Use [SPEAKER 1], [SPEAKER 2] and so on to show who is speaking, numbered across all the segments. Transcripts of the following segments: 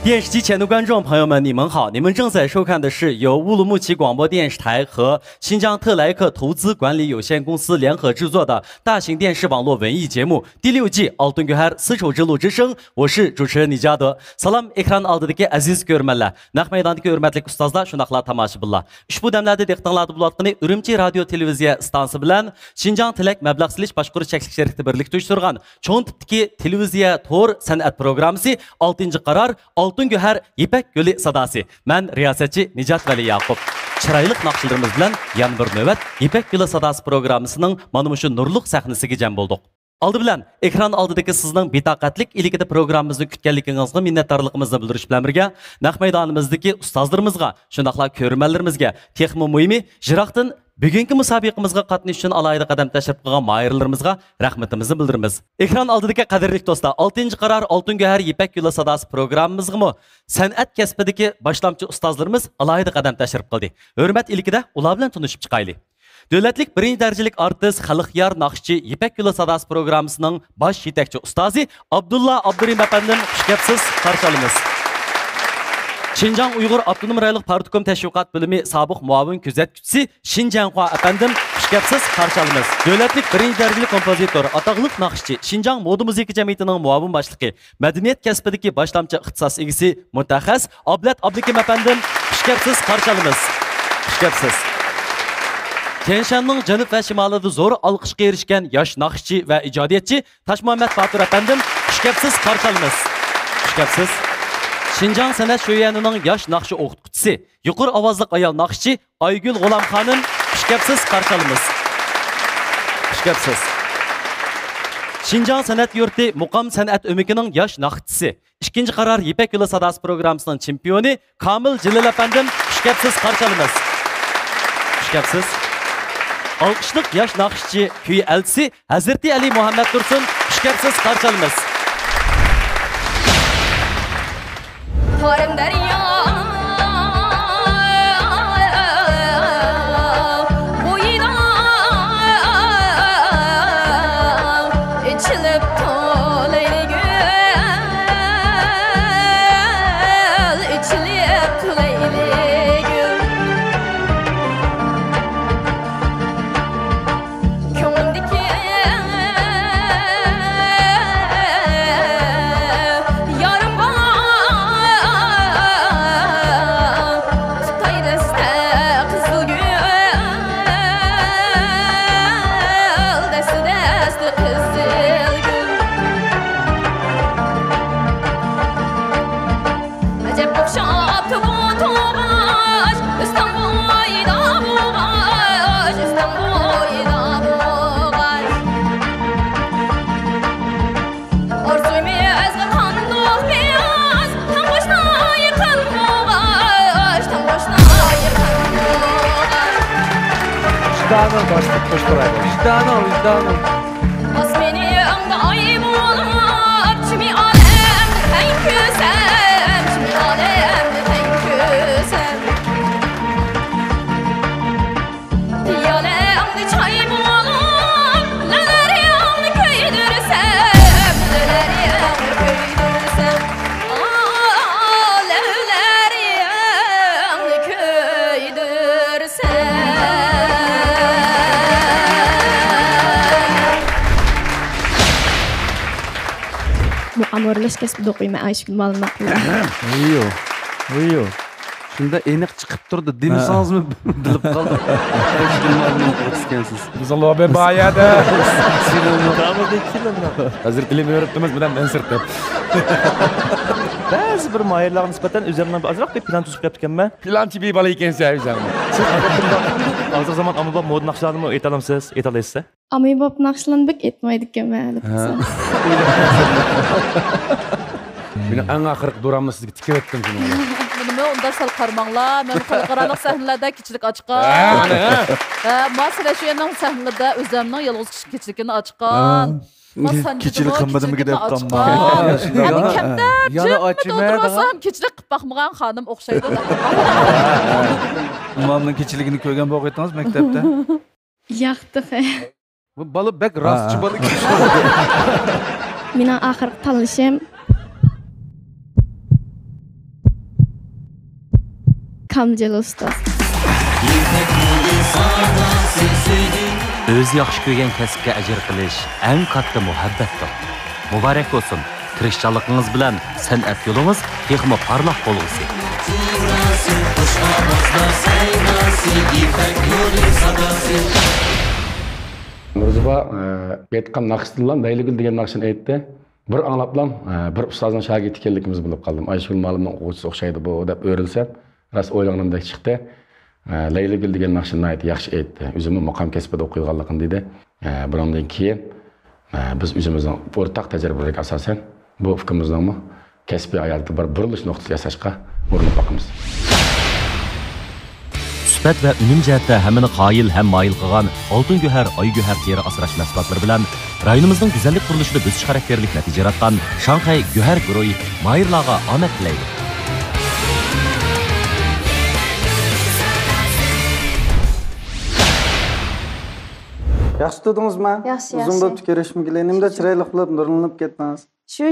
[SPEAKER 1] 电视机前的观众朋友们，你们好！你们正在收看的是由乌鲁木齐广播电视台和新疆特莱克投资管理有限公司联合制作的大型电视网络文艺节目第6季《Altın Göher丝绸之路之声》，我是主持人李嘉德。Salam ekran oldidagi aziz ko'rmanlar, naq maydondagi hurmatli ustozlar, shundoqla tomoshabinlar. Ushbu damlarda diqqatinglarda bo'layotgani Urumchi radio televiziya stansiya bilan Şinjan Tilak mablag' silish boshqarish cheklak sherikda birlikda uyushtirgan cho'ng tipdagi televiziya to'r san'at programmasi 6-qarar Altın Göher İpek Gölü sadası. Ben riyasetçi Nicat Veli Yakup. Çıraylık naqşlarımız bilan yan bir növbet İpek Gölü sadası programmasının mana şu nurluq sahnasiga jam bolduq. Aldı bilan ekran oldidagi sizning betaqatlik iligida programmamizni kutganligingizga minnatdorligimizni bildirish bilan birga naq maydonimizdagi ustozlarimizga, shundoqla ko'rmanlarimizga, texmo muhimi Jiroqdan bugungi musobaqamizga qatnashish uchun alohida qadam tashlab qilgan moyirlarimizga rahmatimizni bildiramiz. Ekran oldidagi qadrli do'stlar, 6-qarar Altın Göher İpek Gölü sadası programmamizga san'at kasbidagi boshlamchi ustozlarimiz alohida qadam tashlab qildi. Hurmat iligida ular bilan tanishib chiqaylik. Dövlətlik 1-ci dərəcəlik artist Xalqyar Naqşçı İpek Gölü sadası programmasının baş yetakçı ustazı Abdullah Abdurim efendim xush kelibsiz, qarshi olamiz. Şinjan Uyghur Abdunum Rayonluq Partikom Təşviqat Bölümü sabiq muavin kuzatuvchisi Şinjanxua efendim xush kelibsiz, qarshi olamiz. Dövlətlik 1-ci dərəcəlik kompozitor, ataqlıq naqşçı Şinjan Moda Musiqi Cəmiyyətinin muavin başlığı, mədəniyyət kəsbidagi başlamchi ixtisos egisi mutaxassis Ablat Abdukim efendim xush kelibsiz, qarshi olamiz. Xush kelibsiz. Tianshanning janub va shimolida zo'r olqishga erishgan yosh naqshchi va ijodiyatchi Toshmuhammad Botir efendim xush kelibsiz, qarshi olamiz. Xush kelibsiz. Şinjan san'at sho'yanining yosh naqshi o'qituvchisi, yuqori ovozli ayol naqshchi Aygul G'ulom xonim xush kelibsiz, qarshi olamiz. Xush kelibsiz. Şinjan san'at yurti Muqam san'at o'mikining yosh naqshchisi, 2-qarar İpek Gölü sadası programmasining chempioni Kamil Jilil efendim xush kelibsiz, qarshi olamiz. Xush kelibsiz. Alqışlıq yaş naqşçı köy elçisi Hazreti Ali Muhammed Dursun xush kelibsiz, qarshi olamiz.
[SPEAKER 2] Tarım derya boyuna içilip tolaylı gül, içilip tolaylı gül. Köngümdeki yarım var.
[SPEAKER 3] Vicdanı başlık koşturayım. Vicdanı.
[SPEAKER 2] Asmeni ömde ayıp olup, kimi alemde tek küsem, kimi alemde tek küsem. Diyalemde çayıp olup, neleri yandı köydürsem, neleri yandı köydürsem. Neleri yandı köydürsem. Muamorlash kasbida o'qiyman, Aysgul Ma'lumotova.
[SPEAKER 3] Uyuyor. Shunda aniq chiqib turdi. Demisangizmi bilib qoldim. Aysgul Ma'lumotova ekansiz.
[SPEAKER 4] Biz Alloh be bayada.
[SPEAKER 5] Hazır dilim öğretmemiz bilen ben sırtım. Bazı bir mahirlerine nispeten üzerinden azıcık bir plan tutup yaptıkken ben.
[SPEAKER 4] Plançı bir balı iken sen üzerine.
[SPEAKER 5] Hazır zaman ama ben mod nakşlarımı etalım siz, etalaysa.
[SPEAKER 2] Amibop naqshlanbek etmaydi ekan.
[SPEAKER 4] Beni en ahırık duramla sizge tikir ettim şunu.
[SPEAKER 6] Bunu onda sal qarmanglar. Men xalqarалық sahnələrdə kiçilik açqan. Masala şu yanın sahnələrdə özlərimnin yalğız kiçilikini açqan.
[SPEAKER 3] Kiçilik qılmadım ki deb qanma.
[SPEAKER 6] Yani kəmdə cəmmət kiçilik qıb baxmağan xanım oxşaydı.
[SPEAKER 3] Umamның kiçiligini ko'rgan bo'q etdingiz maktabda?
[SPEAKER 2] Yo'q.
[SPEAKER 3] Bu balı bek rastçı balı kiçilik.
[SPEAKER 2] Meni oxirgi tanlashim Kamiljalil ustoz.
[SPEAKER 1] O'zi yaxshi ko'rgan kasbga ajr qilish eng katta muhabbatdir. Muborak bo'lsin. Tirishchiliginiz bilan san'at yo'lingiz texmo parlaq bo'lg'isi.
[SPEAKER 4] Nurziba aytgan naqshdan Laylagul degan naqshni aytdi. Bir anglaplam, bir ustozning shogirdi ekanligimiz bilib qoldim. Ayshul ma'lumning o'quvchisi o'xshaydi bu deb o'rilsam, ras o'ylaganimdek chiqdi. Laylagul degan naqshni aytdi, yaxshi aytdi. O'zimni maqom kasbida o'qiyotganligim dedi. Bundan keyin biz o'zimizning o'rtaq tajribalarga asosan bu fikrimizni kasbiy hayotda bir burilish nuqtasi yasashga urinib boqamiz.
[SPEAKER 1] Sifat va unum jihatda hammani qoyil ham moyil qilgan oltin guhar, oy guhar teri asrash mahsulotlari bilan rayonimizning go'zallik qurilishida bosish xarakterlik natija yaratgan Shanxay guhar guruhi mayirlarga omad tilaydi.
[SPEAKER 7] Yaxshi tutdingizmi?
[SPEAKER 2] Yaxshi.
[SPEAKER 7] Uzun bo'lib ko'rishmagili. Nimda chiroyli qilib nurlanib ketdingiz?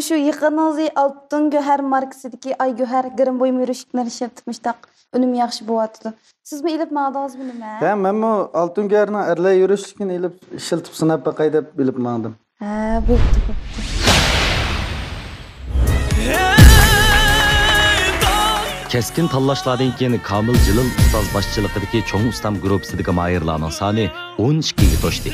[SPEAKER 8] Şu yıqınızı altın göher markasidagi ay göher gırım boyum yürüyüşükler işletmiştik. Önüm yaxşı boğatıdı. Siz mi ilip mağdınız bilmem?
[SPEAKER 7] Ben bu altın göherni erle yürüyüşükini ilip işiltip sınap bakay deb bilip mağdım.
[SPEAKER 8] Bo'pti.
[SPEAKER 1] Keskin tanlashlardan keyin Kamiljalil ustoz boshchiligidagi cho'ng ustam guruhisidagi mayirlarning soni 12 ga to'shdi.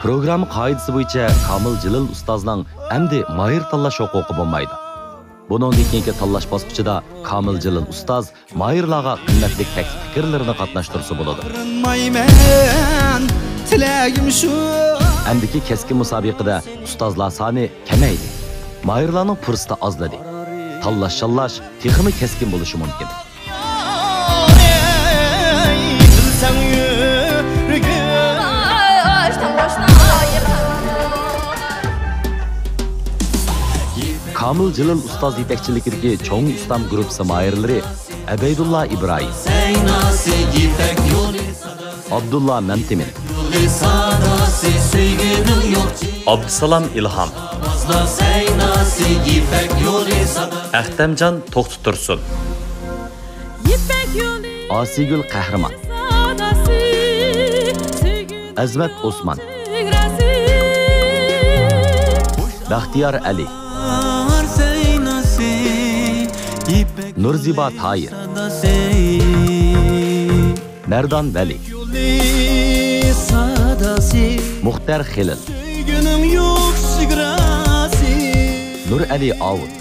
[SPEAKER 1] Program qoidasi bo'yicha Kamiljalil ustozning endi mayir tanlash huquqi bo'lmaydi. Buningdan keyingi tanlash bosqichida Kamiljalil ustoz mayirlarga qimmatli taklif fikrlarini qatnashtirsa bo'ladi. Endiki keskin musobaqada ustozlar soni kamaydi. Mayirlarning fursati ozladi. Tanlash texmi keskin bo'lishi mumkin. Kamiljalil ustoz yetakchiligidagi cho'ng ustam guruhi mayirlari Abeydullah İbrahim, Abdullah Mantimin, Abdusalam İlham, Ahtamcan To'xtutursun, Asigül Qahraman, Azmat Osman, Baxtiyar Ali, Nurziba Tayir, Merdan Veli, Muhtar Xilil, Nur Ali Avud,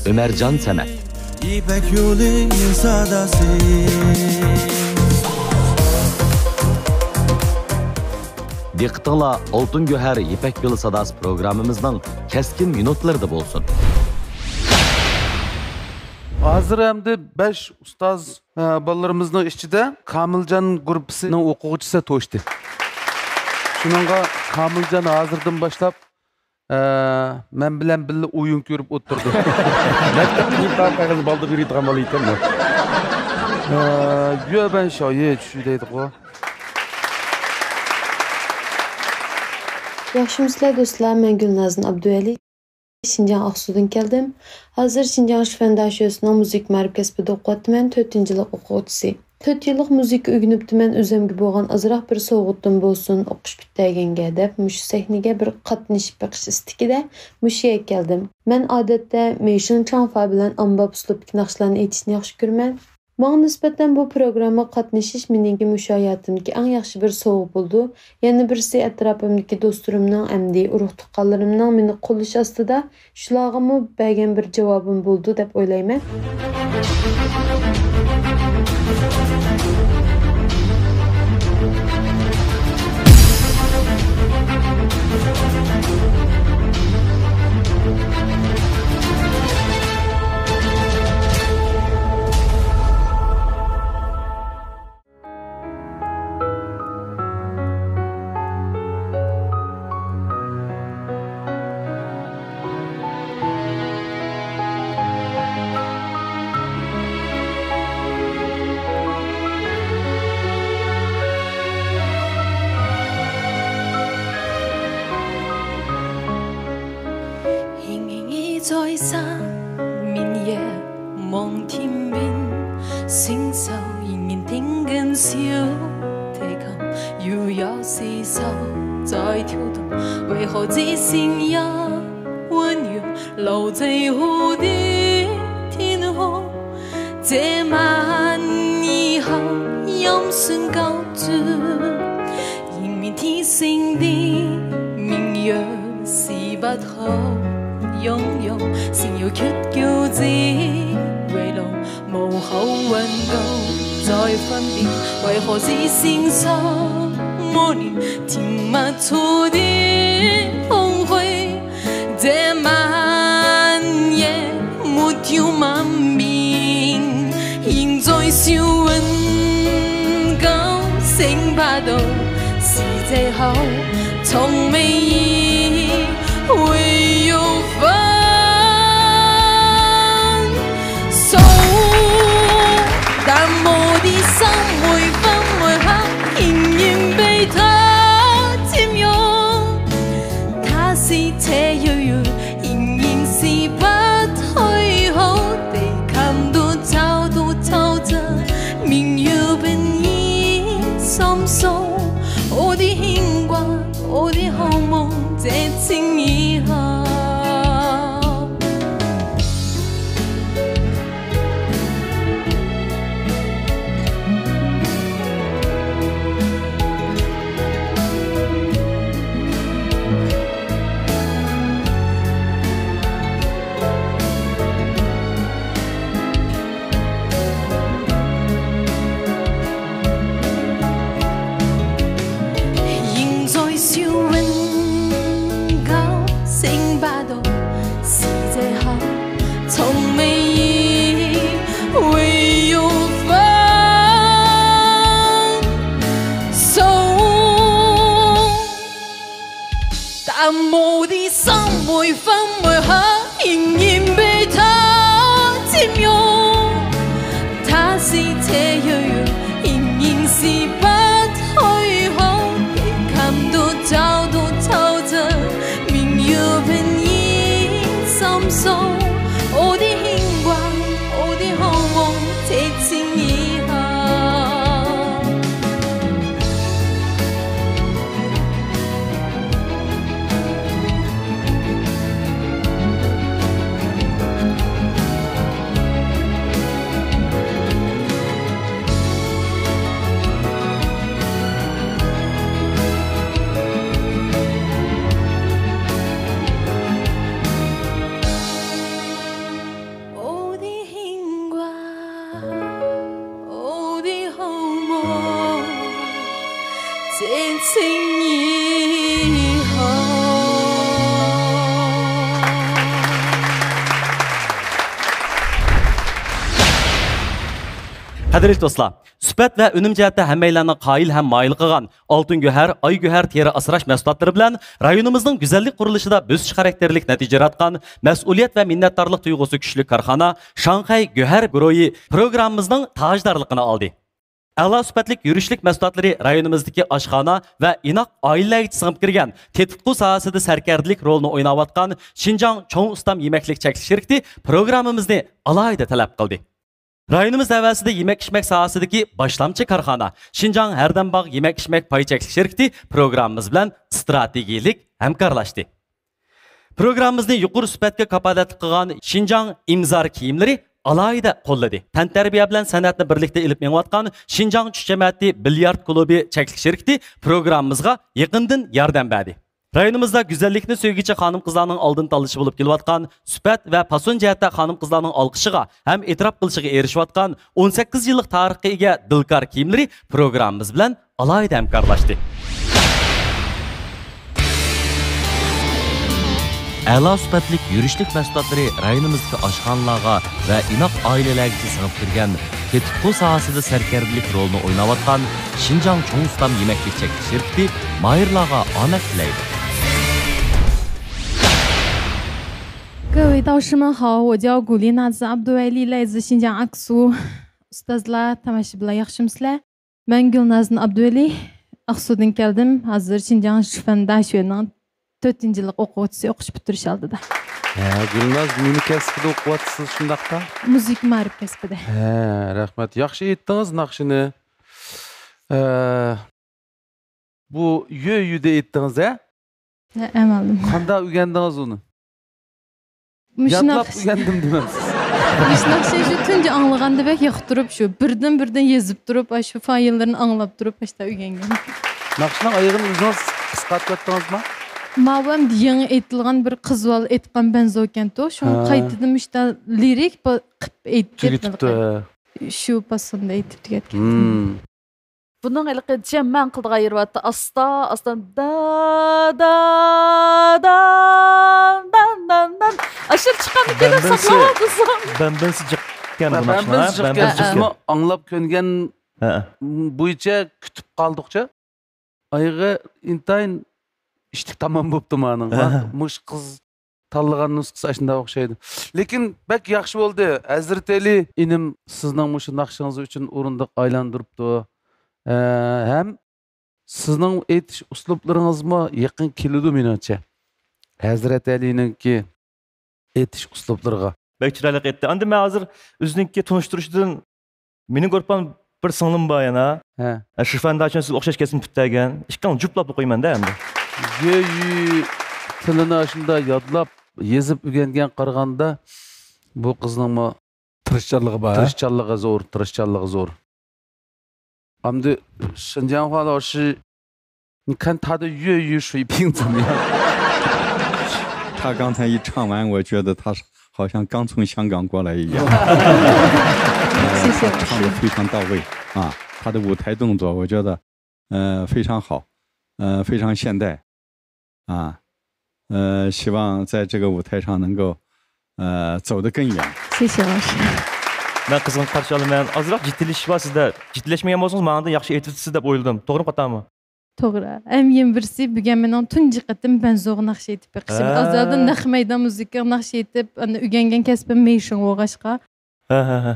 [SPEAKER 1] Ömercan Samet, Diqqatinglar Oltin Guhar Ipak Yo'li sadasi programmamizning keskin minutlarida bo'lsin.
[SPEAKER 3] Hozir hamda 5 ustoz bolalarımızın ichida Kamiljan guruhining o'quvchisi to'shdi. Shuningga Kamiljan hozirdan boshlab men bilan birga o'yin ko'rib o'tirdi.
[SPEAKER 4] Maktabning qog'oz balda beradigan bola ekanmi?
[SPEAKER 3] Yo ben shoyit shu deydi-ku.
[SPEAKER 9] Yaxşımızlar dostlar, ben Gülnazın Abdüveli. Şinjan Aqsu'dan keldim. Hazır Şinjan Şifendaşyosының müzik ma'rif kasbida o'qiyapman, 4-yillik o'quvchisi. 4 yillik müzik o'rganibman, o'zimga bo'lgan azroq bir so'g'itdim bo'lsin, o'qish bitaganga deb mush sahnaga bir qatnashib baqish istikida mushiga keldim. Men odatda Meishin Chanfa bilan ombab uslubli naqshlarni aytishni yaxshi ko'raman. Bana nisbeten bu programa qatnashish meningki hayatımdaki en yaxshi bir soğuk buldu. Yani birisi etrafımdaki dostlarımdan emdi, urug' tuqqanlarimdan meni qo'llash ostida shularga bergan bir javobim buldu deb o'ylayman.
[SPEAKER 10] 在山面夜望天边，星宿仍然听见小提琴，摇摇是手在跳动，为何只剩一温柔留在蝴蝶天空？这晚以后音讯交织，迎面天星的明月是不可擁有，善要缺叫子遺留，無口韻夠再分辨，為何只剩下默念甜蜜錯的空虛？這晚夜沒有晚眠，現在笑韻夠醒不到是藉口，從未意會有分手，但我的心每分每刻仍然被他佔用，他是這遙遙仍然是不虛好，地看都找到透着明月便已心鬆，我的牽掛我的好夢這情以後。但我的心每分每刻仍然被他佔用，他是這遙遙仍然是不虛好，地看都找到透着明月便已心鬆，我的牽掛我的好夢這情以後。
[SPEAKER 1] Qadrli do'stlar, suhbat va unum jihatda hammanglarni qoyil ham moyil qilgan Oltin Go'har, Oy Go'har teri asrash mahsulotlari bilan rayonimizning go'zallik qurilishida bo'sish xarakterlik natija yaratgan mas'uliyat va minnatdorlik tuyg'usi kuchli korxona Shanxay Go'har guruhi programmamizning tajdorligini oldi. A'lo sifatli yurishlik mahsulotlari rayonimizdagi oshxona va inoq oilalarga singib kirgan tetikqu sohasida sarkardilik rolini o'ynayotgan Xinjiang Cho'ng Ustam yemaklik cheklanish shirkati programmamizni alohida talab qildi. Rayonimiz davasida yemek-içmek sohasidagi boshlamchi korxona Xinjiang Hardambog' yemek-içmek pay cheklanish shirkati programmamiz bilan strategiyalik hamkorlashdi. Programmamizni yuqori sifatga kapolatlik qilgan Xinjiang imzor kiyimlari alohida qo'lladi. Tantarbiya bilan san'atni birlikda ilib mengayotgan Xinjiang tush jamiyati bilyard klubi cheklanish shirkati programmamizga yaqindan yordam berdi. Rayonimizda güzellikni söygüçi xanım qızlarning oldin tanlashi bo'lib kelayotgan, sifat va fason jihatda xanım qızlarning olqishiga ham e'tirof qilishiga erishayotgan 18 yillik tarixga ega dilkar kiyimlari programmamiz bilan alohida hamkorlashdi. A'lo sifatli yurishlik mahsulotlari rayonimizdagi oshxonalarga va inoq oilalarga singib kirgan tetikqu sohasida sarkardilik rolini o'ynayotgan Xinjiang Cho'ng Ustam yemaklik cheklanish shirkati mahirlarga omad tilaydi.
[SPEAKER 2] 各位导师们好，我叫古丽娜子阿卜杜艾丽，来自新疆阿克苏。Ustazlar, tomoshabinlar yaxshimisizlar? Men Gulnazin Abduali, Aqsudan keldim. Hozir Xinjiang Shifan Dashuening 4-yillik o'quvchisi o'qish bitirish oldida.
[SPEAKER 3] Gülnaz neni kasbida o'qiyapsiz shundaqda?
[SPEAKER 2] Müzik ma'rif kasbida.
[SPEAKER 3] Rahmat. Yaxshi aytdingiz naqshini. Bu yo'yuda aytdingiz, a?
[SPEAKER 2] Amaldim.
[SPEAKER 3] Qanday o'rgandingiz uni?
[SPEAKER 2] Yadlab
[SPEAKER 3] o'rgandim demamsiz.
[SPEAKER 2] Naqshni shu tunja anglaganda bak yoqtirib shu birdan yezib turib, shu fayllarni anglab turib, başta o'rgangan.
[SPEAKER 3] Naqshning oyog'ini o'zingiz qisqartibdingizmi?
[SPEAKER 2] Ma'lum yangi aytilgan bir qizval aytgan benzo ekan-ku. Shuni qaytadan ishda lirik qilib aytdi. Shu pasında aytib ketgan.
[SPEAKER 6] Bunun ilqi cemmen qıldığı yervatı asta da aşır çıkanı gelip saklamadısın.
[SPEAKER 5] Ben sıcıkken bu
[SPEAKER 3] Ben
[SPEAKER 5] nakşına.
[SPEAKER 3] sıcıkken anlap köngen boyunca kütüp kaldıkça ayağı intayin iştik tamam boptu manın. Muş kız tanlagan nusqası aşında oqşaydı. Lekin bek yaxşı oldu. Hazreti Ali inim sizning muş naqşınız üçün orundaq aylandırıpdı. Hem sizning aytish uslublaringizmi yaqin keladi menimcha. Hazreti Ali'ninki aytish uslublariga.
[SPEAKER 5] Bek chiroyli aytdi. Endi men hozir o'ziniki tunishtirishdan mening ko'rpan bir singlim bor yana. Shifandachon siz o'xshash kesin bittagan. Ishqan juplab o'qiyman-da endi.
[SPEAKER 3] Yo'y tilini shunda yodlab, yezib o'rgangan qaraganda bu qizningmi tirishchanligi bor. Tirishchanligi zo'r. Amdi Shenzhen话老师，你看他的粤语水平怎么样？
[SPEAKER 11] 他刚才一唱完，我觉得他好像刚从香港过来一样。
[SPEAKER 2] 谢谢，
[SPEAKER 11] 唱得非常到位啊！他的舞台动作，我觉得非常好，非常现代啊。希望在这个舞台上能够走得更远。
[SPEAKER 2] 谢谢老师。
[SPEAKER 5] Ben qizg'in qarshi olaman. Ozroq jiddiylashish bor sizda. Jiddiylaşmagan bo'lsangiz, menga yaxshi aytibsiz deb o'yladim. To'g'ri qatami?
[SPEAKER 2] To'g'ri. Hem birisi bugun mening tunji qatim benzoq naqsh aytib beqishim. Azaldan naqmayda muzika naqsh aytib, o'rgangan kasbim meyshin o'g'ashqa.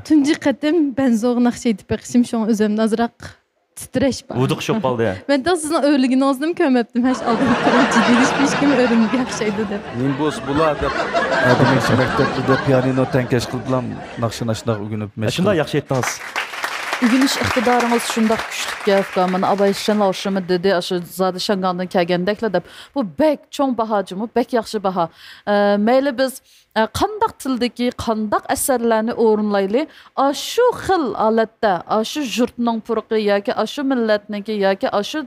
[SPEAKER 2] Tunji qatim benzoq naqsh aytib beqishim shun o'zimni azroq titresh bor.
[SPEAKER 5] Vuduq shop qoldi.
[SPEAKER 2] Men de sizning o'yligingizni ko'mabdim. Hash oldin jiddiylashish o'rin yaxshaydi deb.
[SPEAKER 3] Men bo's bular deb
[SPEAKER 12] Demek ki mektepte piyanino tenkeş kıldılam, nakşınaşnak ugunub meşgul.
[SPEAKER 5] Şunda yaxshi aytdingiz.
[SPEAKER 6] Ügünüş iqtidarınız şundaq güçlükə afqamın abayışan lavşımı dedi, aşı zadı şangandan kəgəndəklə də bu bək çoğ bahacımı, bək yaxşı baha. Meyli biz qandaq tildəki, qandaq əsərlərini orunlaylı, aşı xil alətdə, aşı jurtның pırqı, yaki aşı millətninki, yaki aşı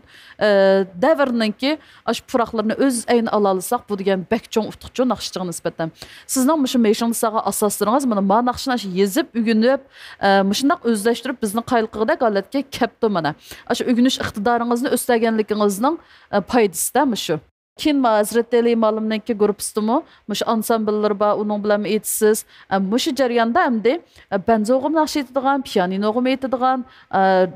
[SPEAKER 6] dəvrninki, aşı pıraqlarını öz əyin alalısaq, bu digən bək çoğ uftuqcu naqşıcığı nisbətən. Sizdən mışın meşanlı sağa asasdırınız, ma naqşın aşı yezib, ügünüb, mışındaq özləşdirib bizning qaylıqıda qalatga kəpdi mana. Aşı ügünüş iqtidarınızını östəgənlikinizning paydasıda mışı. Kin Hazreti Ali malımnınki grupusdumu, mışı ansambıllar ba, onun bilan aytsiz. Mışı jarayanda əmdi benzoğum naqş aytadigan, pianinoğum aytadigan,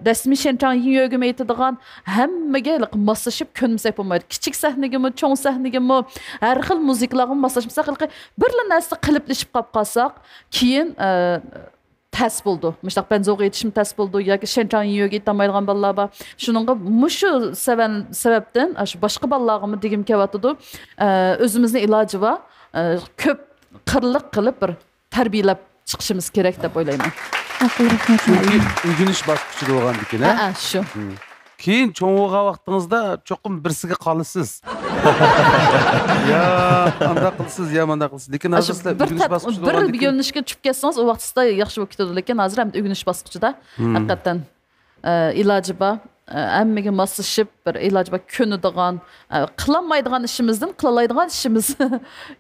[SPEAKER 6] resmi şençan yögüm aytadigan, həmməgə maslaşıb könmüsək bulmaydı. Kiçik səhnigimi, çoğ səhnigimi, hər xil muziklarını maslaşmışsaq, birlə nəsli qiliplişib qap qalsaq, keyin təs buldu. Mışdaq benzoğ yetişim təs buldu. Yaki şençan yiyoga itamaydigan ballar ba. Şununla muşu sebepten başqa ballarımı digim kevatıdı. Özümüzün ilacı var. Köp qırlıq qılıb bir tərbiyələb çıxışımız gerek deb oylayman.
[SPEAKER 3] Ügünüş basqıçı olğan dikin, ha?
[SPEAKER 6] Şu.
[SPEAKER 3] Keyin çoğuğa vaqtыңızda çoqum birsiga qalısız. Ya, anda qılsız, ya manda qılsız. Lekin hazırda ügünüş basqıçı olğan dikin.
[SPEAKER 6] Bir görünüşke çüp kessiniz, o vaqtda yaxşı vakit oldu. Lekin hazır hem de ügünüş basqıçıda. Hakikaten ilacı ba. Әммеге масышып, bir ilacı ba könüdüğün, qılanmaydıgan işimizden, qılalaydıgan işimiz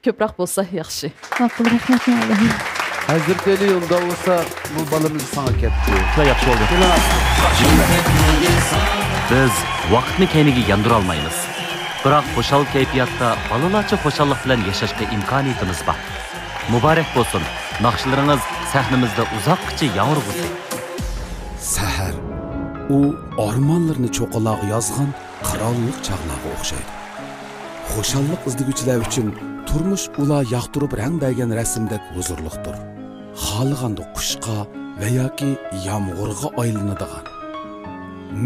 [SPEAKER 6] köprak bolsa yaxşı.
[SPEAKER 2] Hakkı rahmet ma'lum.
[SPEAKER 3] Hazreti Ali yolda olsa bu balımızı sana ketdi.
[SPEAKER 5] Yaxşı oldu.
[SPEAKER 1] Biz vaqtni keyniga yandira olmaymiz. Biroq xo'shal kayfiyatda balalarcha xo'shallik bilan yashashga imkoniyatimiz bor. Muborak bo'lsin. Naqshlaringiz sahnamizda uzoqcha yangrug'usi.
[SPEAKER 13] Sahar u ormonlarni cho'qaloq yozgan qirollik chaqlog'i o'xshaydi. Xo'shallik izdiguvchilar uchun turmush ular yoqtirib rang bergan rasmdek huzurliqdir. Xohlaganda qushqa va yoki yomg'irga aylanadigan.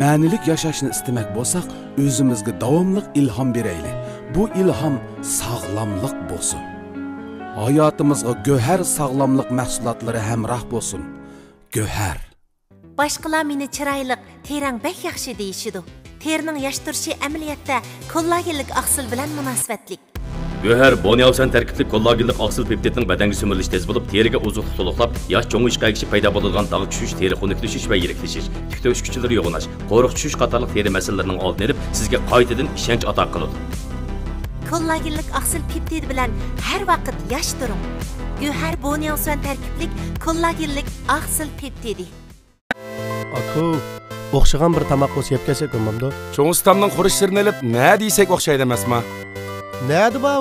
[SPEAKER 13] Ma'nilik yashashni istamak bo'lsak, o'zimizga davomli ilhom beraylik. Bu ilhom sog'lomlik bo'lsin. hayatımızga göher sağlamlık mahsulotları hemrah bolsun. Göher.
[SPEAKER 14] Başqalar meni chiroyliq, terang bek yaxshi deyishidi. Terining yosh turishi amaliyotda kollagenlik oqsil bilan munosabatlik.
[SPEAKER 15] Göher bonialsan tarkibli kollagenlik oqsil peptidning badanga so'mirilishi tez bo'lib, teriga ozuqlik to'liqlab, yosh cho'ng'ishga egishib paydo bo'ladigan dog' tushish, teri xunuklashish va yiriklashish, tik to'sh kuchlari yo'g'onash, qo'riq tushish qatorliq teri masalalarining oldini olib, sizga qaytadan ishonch ato qiladi.
[SPEAKER 14] Kollagenlik oqsil peptid bilan har vaqt yosh turing. Göher bonialsan tarkiblik kollagenlik oqsil peptidi.
[SPEAKER 16] Aku, o'xshagan bir tamoq o'zi yeb kelsak bo'lmamdi.
[SPEAKER 13] Cho'ng ustamning xurishlarini olib, nima deysak o'xshaydi emasmi?
[SPEAKER 16] Nadi bu?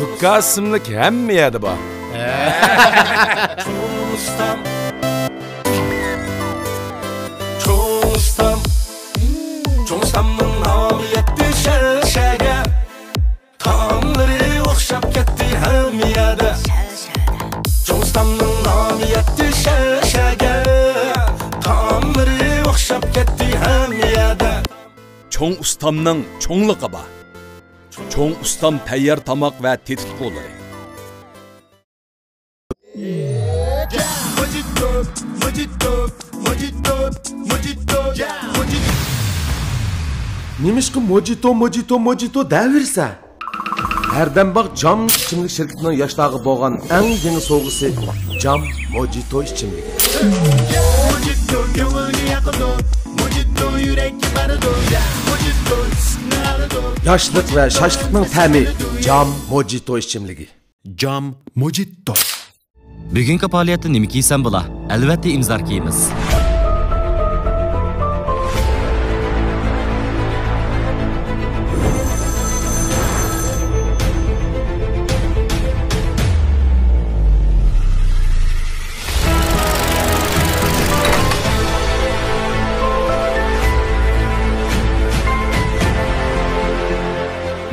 [SPEAKER 13] Dukka ismlik hamma yerda bor.
[SPEAKER 17] Cho'ng ustamning nomi yetdi shashaga. Taomlari o'xshab ketdi hamma yerda. Cho'ng ustamning nomi yetdi shashaga. Taomlari o'xshab ketdi hamma yerda.
[SPEAKER 13] Cho'ng ustamning cho'ngliqi bor. Cho'ng ustam tayyor tamoq va tetik qo'llari.
[SPEAKER 16] Nimishqi mojito daversa? Herden bak Cam içimlik şirketining yoshlarga bo'lgan eng yangi sovg'isi Cam Mojito içimlik.
[SPEAKER 17] Mojito ko'ngilga yaqin, Mojito yurakka barado. Mojito sinarado.
[SPEAKER 16] Yoshlik va shoshlikning ta'mi Cam Mojito içimligi.
[SPEAKER 13] Cam Mojito.
[SPEAKER 18] Bugungi faoliyatda nima kiysan bo'la? Albatta imzor kiyimiz.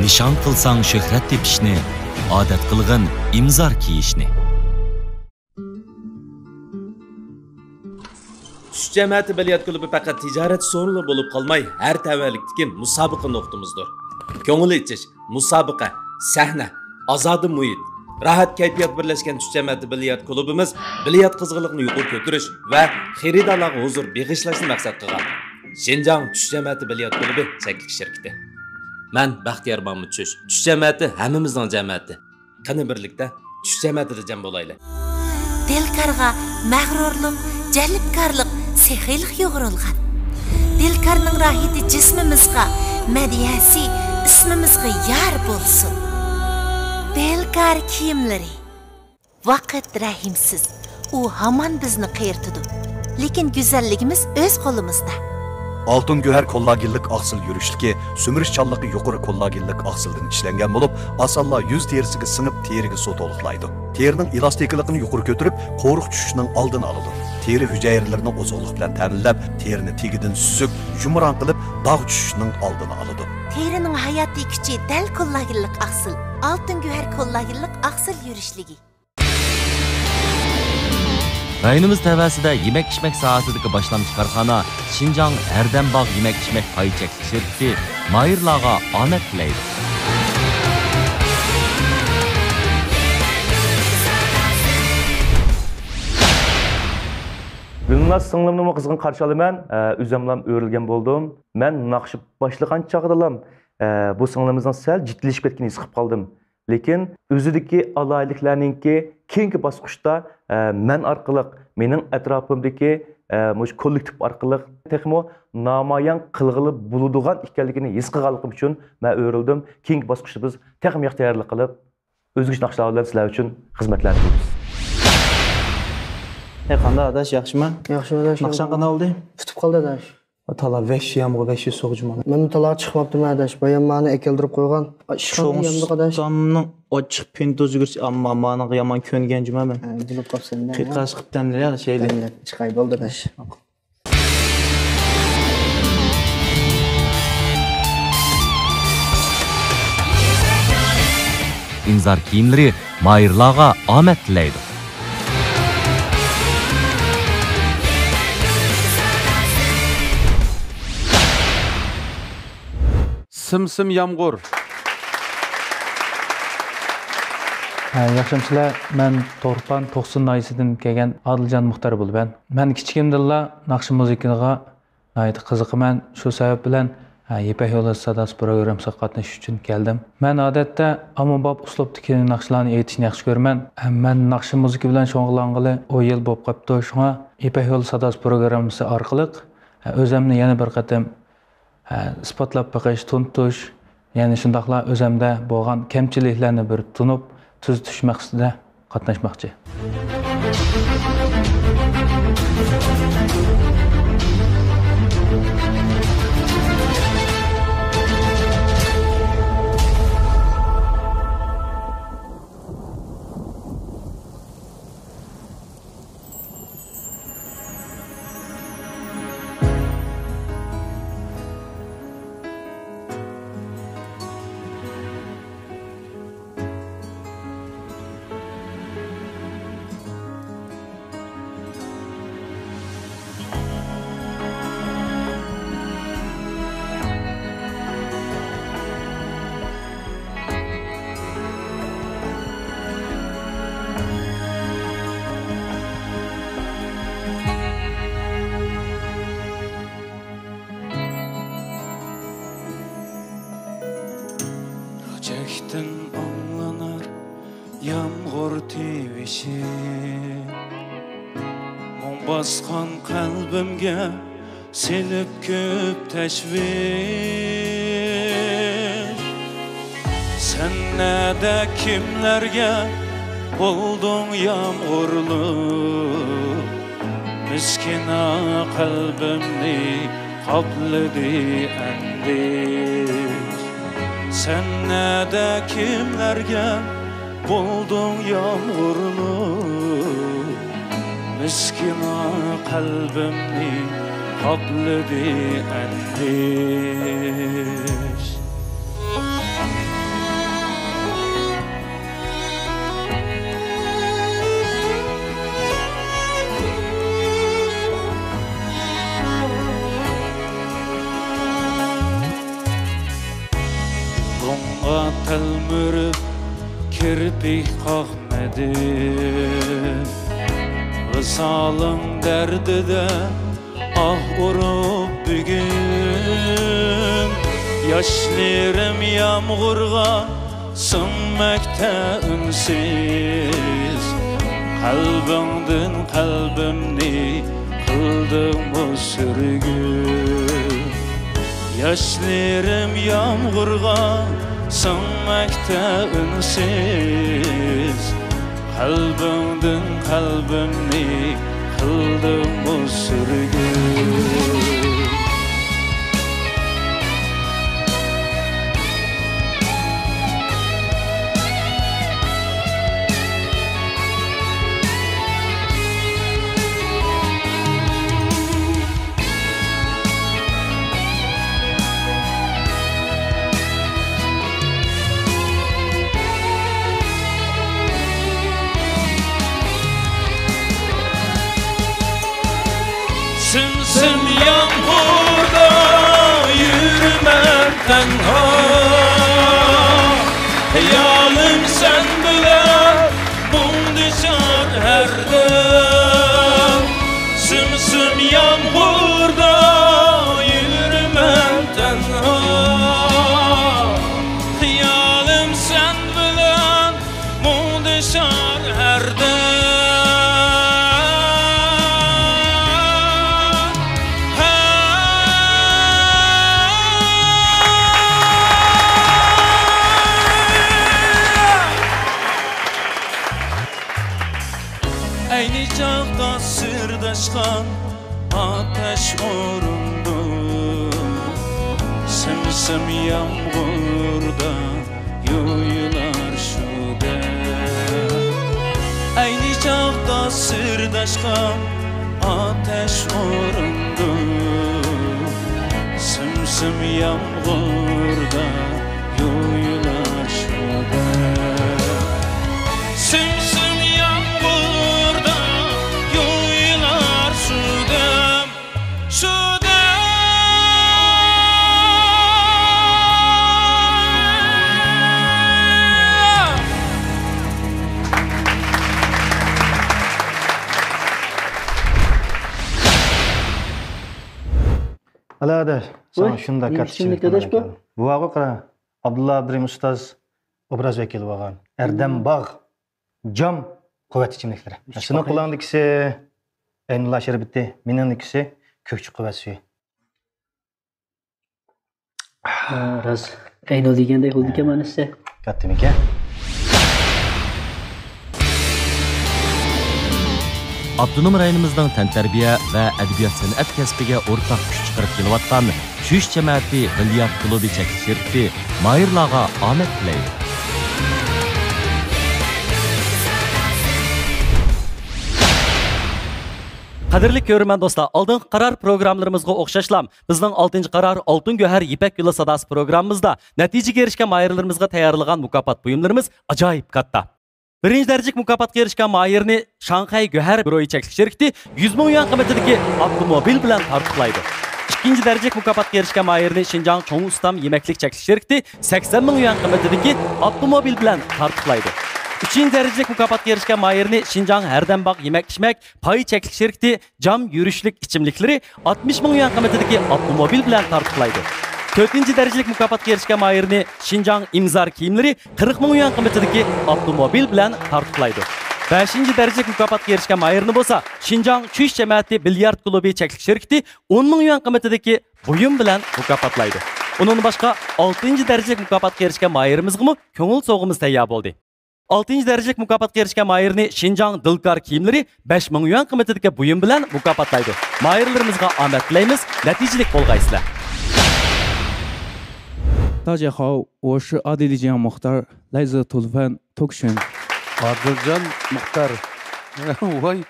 [SPEAKER 18] Nishon qilsang shuhrat tepishni, odat qilg'in imzor kiyishni.
[SPEAKER 19] Tush jamiyati biliyat klubi faqat tijorat so'rili bo'lib qolmay, har tavallikdagi musobaqa nuqtamizdir. Ko'ngil ichish, musobaqa, sahna, ozodi muhit, rahat kayfiyat birlashgan tush jamiyati biliyat klubimiz biliyat qizg'inligini yuqori ko'tarish va xaridorlarga huzur beg'ishlashni maqsad qilgan. Xinjiang tush jamiyati biliyat klubi saklik shirkati. Men Baxtiyor Mahmud Tush jamiyati hammamizning jamiyati. Qani birlikda tush jamiyatida jam bo'laylik.
[SPEAKER 14] Delkarga mag'rurlik, jalbkorlik, sehiylik yo'g'rilgan. Delkarning rohati jismimizga, madiyasi ismimizga yar bo'lsin. Delkar kiyimlari. Vaqt rahimsiz. U hamon bizni qiyirtidi. Lekin go'zalligimiz o'z qo'limizda.
[SPEAKER 20] Altın göher kollagenlik oqsil yurishlikki, sömürüşchanligi yuqori kollagenlik oqsildan ishlangan bo'lib, asalla yuz terisiga singib teriga suv to'liqlaydi. Terining elastikligini yuqori ko'tarib, qo'riq tushishining oldini oladi. Teri hujayralarini oziqlik bilan ta'minlab, terini tegidan suzuk, yumron qilib, dog' tushishining oldini oladi.
[SPEAKER 14] Terining hayotiy kuchi dal kollagenlik oqsil, altın göher kollagenlik oqsil yurishligi.
[SPEAKER 18] Rayonimiz tavasida yemek-içmek sohasidagi boshlamchi korxona Xinjiang Erdembag yemek-içmek payçeklik şirketi Mayırlarga omad tilaydi.
[SPEAKER 5] Gülnaz singlimni qizg'in qarshi olaman, o'zimlam o'rilgan bo'ldim. Men naqshib boshlagan chaqdilam. Bu singlimizning sal jiddilashib ketganini his qilib qoldim. Lekin o'zidagi alayliklarningki keyingi bosqichda men orqali, mening atrofimdagi mush kollektiv orqali texmo namoyon qilg'ili bo'ladigan ekanligini his qilganligim uchun men o'rildim. Keyingi bosqichda biz texmo tayyorlik qilib o'zgacha naqshlar bilan sizlar uchun xizmatlarni qilamiz.
[SPEAKER 21] Qanday adash, yaxshimi?
[SPEAKER 22] Yaxshi adash.
[SPEAKER 21] Naqshan qanday oldi?
[SPEAKER 22] Tutib qoldi adash.
[SPEAKER 21] Tala 5 yamg'ir 5 so'g'jima.
[SPEAKER 22] Men tala chiqmabdim adash. Bayan meni ekeldirib qo'ygan. Ishxona yamdi adash.
[SPEAKER 21] Tomning ochiq pintoz yugursa, ammo meni yomon ko'ngan juma men.
[SPEAKER 22] Bilib qolsan.
[SPEAKER 21] Qiqas qilibdanlar ya sheylar.
[SPEAKER 22] Chiqay bo'ldi adash.
[SPEAKER 18] İmzor kiyimlari Mayırlarga omad tilaydi.
[SPEAKER 3] Simsim yomg'ir.
[SPEAKER 7] Yaxşımsizlar, men To'rxon To'qson noyisidan kelgan Odiljon Muxtor bo'lman. Men kichikimdilla naqsh muzikaga qiziqaman. Shu sabab bilan Ipak yo'li sadosi programmasiga qatnashish uchun keldim. Men odatda ommabop uslubdagi naqshlarni aytishni yaxshi ko'raman. Men naqsh muzika bilan shug'ullanganli 10 yil bo'lib qolibdi. Shunga Ipak yo'li sadosi programmasi orqali o'zimni yana bir qatam isbotlab baqish, tuntish, ya'ni shundaqla o'zimda bo'lgan kamchiliklarni bir tunib tuzitish maqsadida qatnashmoqchi.
[SPEAKER 17] Çektin anlanar yağmur tevişi Mum baskan kalbimge silip köp teşviş Sen nede kimlerge oldun yağmurlu Miskina kalbimni kapladı endiş Sen nede kimlerge buldun yağmurlu Miskina kalbimni kapladı endiş Telmürüp kirpik kalkmadı Vısalın derdi de ah urup bugün Yaşlarım yağmurga sınmakta ünsiz Kalbimden kalbimni kıldım bu sürgün Yaşlarım yağmurga sınmakta ünsiz Kalbimden kalbimni kıldım bu sürgün Simsim yağmurda yürümem tenha Hayalim sen bilen bundişar her dem Simsim yağmurda yürümem tenha Hayalim sen bilen bundişar her dem Aynı çağda sırdaşkan ateş orundu Simsim yağmurda yuyular şu dem Aynı çağda sırdaşkan ateş orundu Simsim yağmurda yuyular şu dem Simsim yağmurda yuyular şu dem Şu dem
[SPEAKER 22] Aladaş, sana şunda
[SPEAKER 21] Kimlik adaş bu?
[SPEAKER 22] Bu ağı qara. Abdullah Abdurrahim Ustaz obraz vekili bo'lgan. Erdem Bağ, Cam kuvvet içimlikleri. Şunu kulağındakisi Aynullah Şerbeti, menindikisi Kökçü kuvvet suyu.
[SPEAKER 21] Raz Aynul degende oldu ki manisi.
[SPEAKER 22] Kattım ki.
[SPEAKER 18] Abdunum rayonimizning tantarbiya va adabiyot san'at kasbiga o'rtaq kuch chiqarib kelayotgan Shush jamiyati bilyard klubi cheklik shirkati Mayirlarga omad tilaydi.
[SPEAKER 1] Qadrli ko'rman do'stlar, oldingi qaror programmalarımızga o'xshashlam. Bizning 6-qaror Oltin Go'har Ipak yo'li sadasi programmamizda natijaga erishgan mayirlarimizga tayyorlagan mukofot buyumlarimiz ajoyib katta. Birinchi darajalik mukofotga erishgan mayirni Shanxay Go'har Groyi cheklik shirkati 100 ming yuan qiymatidagi avtomobil bilan taqdirlaydi. İkinci darajalik mukofotga erishgan mayirni Xinjiang Cho'ng Ustam yemaklik cheklik shirkati 80 ming yuan qiymatidagi avtomobil bilan taqdirlaydi. Üçüncü derecelik mukofotga erishgan mayirni Xinjiang Erdem Bağ yemek-içmek pay cheklik shirkati Cam yurishlik ichimliklari 60 ming yuan qiymatidagi avtomobil bilan taqdirlaydi. 4. derecelik mukofotga erishgan mayirni Xinjiang imzar kiyimlari 40 ming yuan qiymatidagi avtomobil bilan taqdirlaydi. 5. derecelik mukofotga erishgan mayirni bo'lsa Xinjiang Shush jamiyati bilyard klubi cheklik shirkati 10 ming yuan qiymatidagi buyum bilan mukofotlaydi. Onun başqa 6. derecelik mukofotga erishgan mayirimizga ko'ngil so'g'imiz tayyor bo'ldi. 6. derecelik mukofotga erishgan mayirni Xinjiang Dilkar kiyimlari 5 ming yuan qiymatidagi buyum bilan mukofotlaydi. Mayirlarimizga omad tilaymiz, natijalik bo'lgaysizlar.
[SPEAKER 4] 大家好，我是阿迪丽江木塔，来自吐鲁番托克逊。
[SPEAKER 3] Adilcan Muhtar. Vay.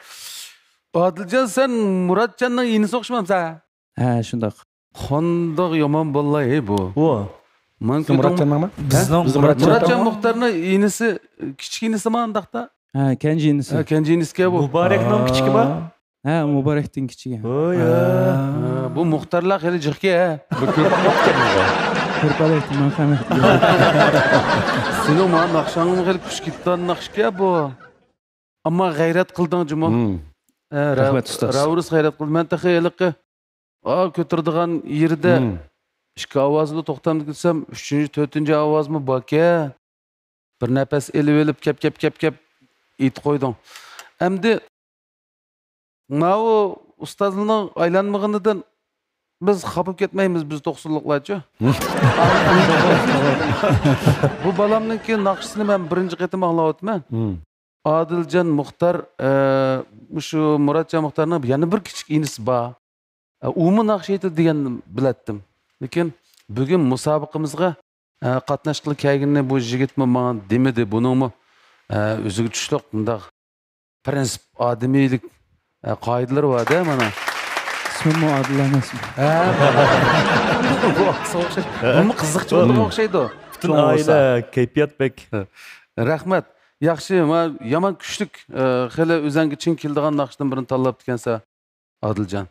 [SPEAKER 3] Adilcan sen Muratcan'ın yeni sokuşmamsa?
[SPEAKER 4] Ha, şundak.
[SPEAKER 3] Qandoq yomon bolla bu.
[SPEAKER 12] O. Muratcan'ın mı?
[SPEAKER 3] Muratcan Muhtar'ın yenisi, küçük yenisi mi andaqda?
[SPEAKER 4] Ha, kenji yenisi.
[SPEAKER 3] Ha, kenji yenisi bu.
[SPEAKER 12] Mübarek'nin küçüğü mü?
[SPEAKER 4] Ha, Mübarek'tin küçüğü.
[SPEAKER 12] O ya.
[SPEAKER 3] Bu muhtarlar hele cıhki ha.
[SPEAKER 12] Bu köpek muhtarlar.
[SPEAKER 4] Kırpalaytım ben hemen.
[SPEAKER 3] Sen o ma nakşanın hele küçükten nakşki bu. Ama gayret kıldın cuma.
[SPEAKER 4] Rahmet ustaz.
[SPEAKER 3] Ravrus gayret kıldı. Ben taxiyalik kötürdüğün yerde iki avazlı toxtam gitsem 3. 4. avaz mı bakya. Bir nefes elip kep it koydun. Emdi Mao ustazlığının aylanmağından biz kapıp ketmeyimiz biz toqsulluqlarçı. Bu balamның ki naqşısını ben birinci qetim ağlavatman. Adilcan Muhtar, şu Muratcan Muhtar'ın yani bir küçük inisi ba. Umu naqşıydı degan bilettim. Lekin bugün musabıqımızga qatnaşqılı kelgini bu jigit mi bana demedi bunun mu özüge tushliq bundaq prinsip adamiylik qoidalar var da mana.
[SPEAKER 4] İsmim o Adil emasmi.
[SPEAKER 3] Bu o'xshaydi. Bu qiziqchi bo'lib o'xshaydi.
[SPEAKER 12] Bütün aile keyfiyat bek.
[SPEAKER 3] Rahmat. Yaxshi, men yomon kuchlik xili o'zangi chin keldigan naqshdan birini tanlab ekansa Adiljon.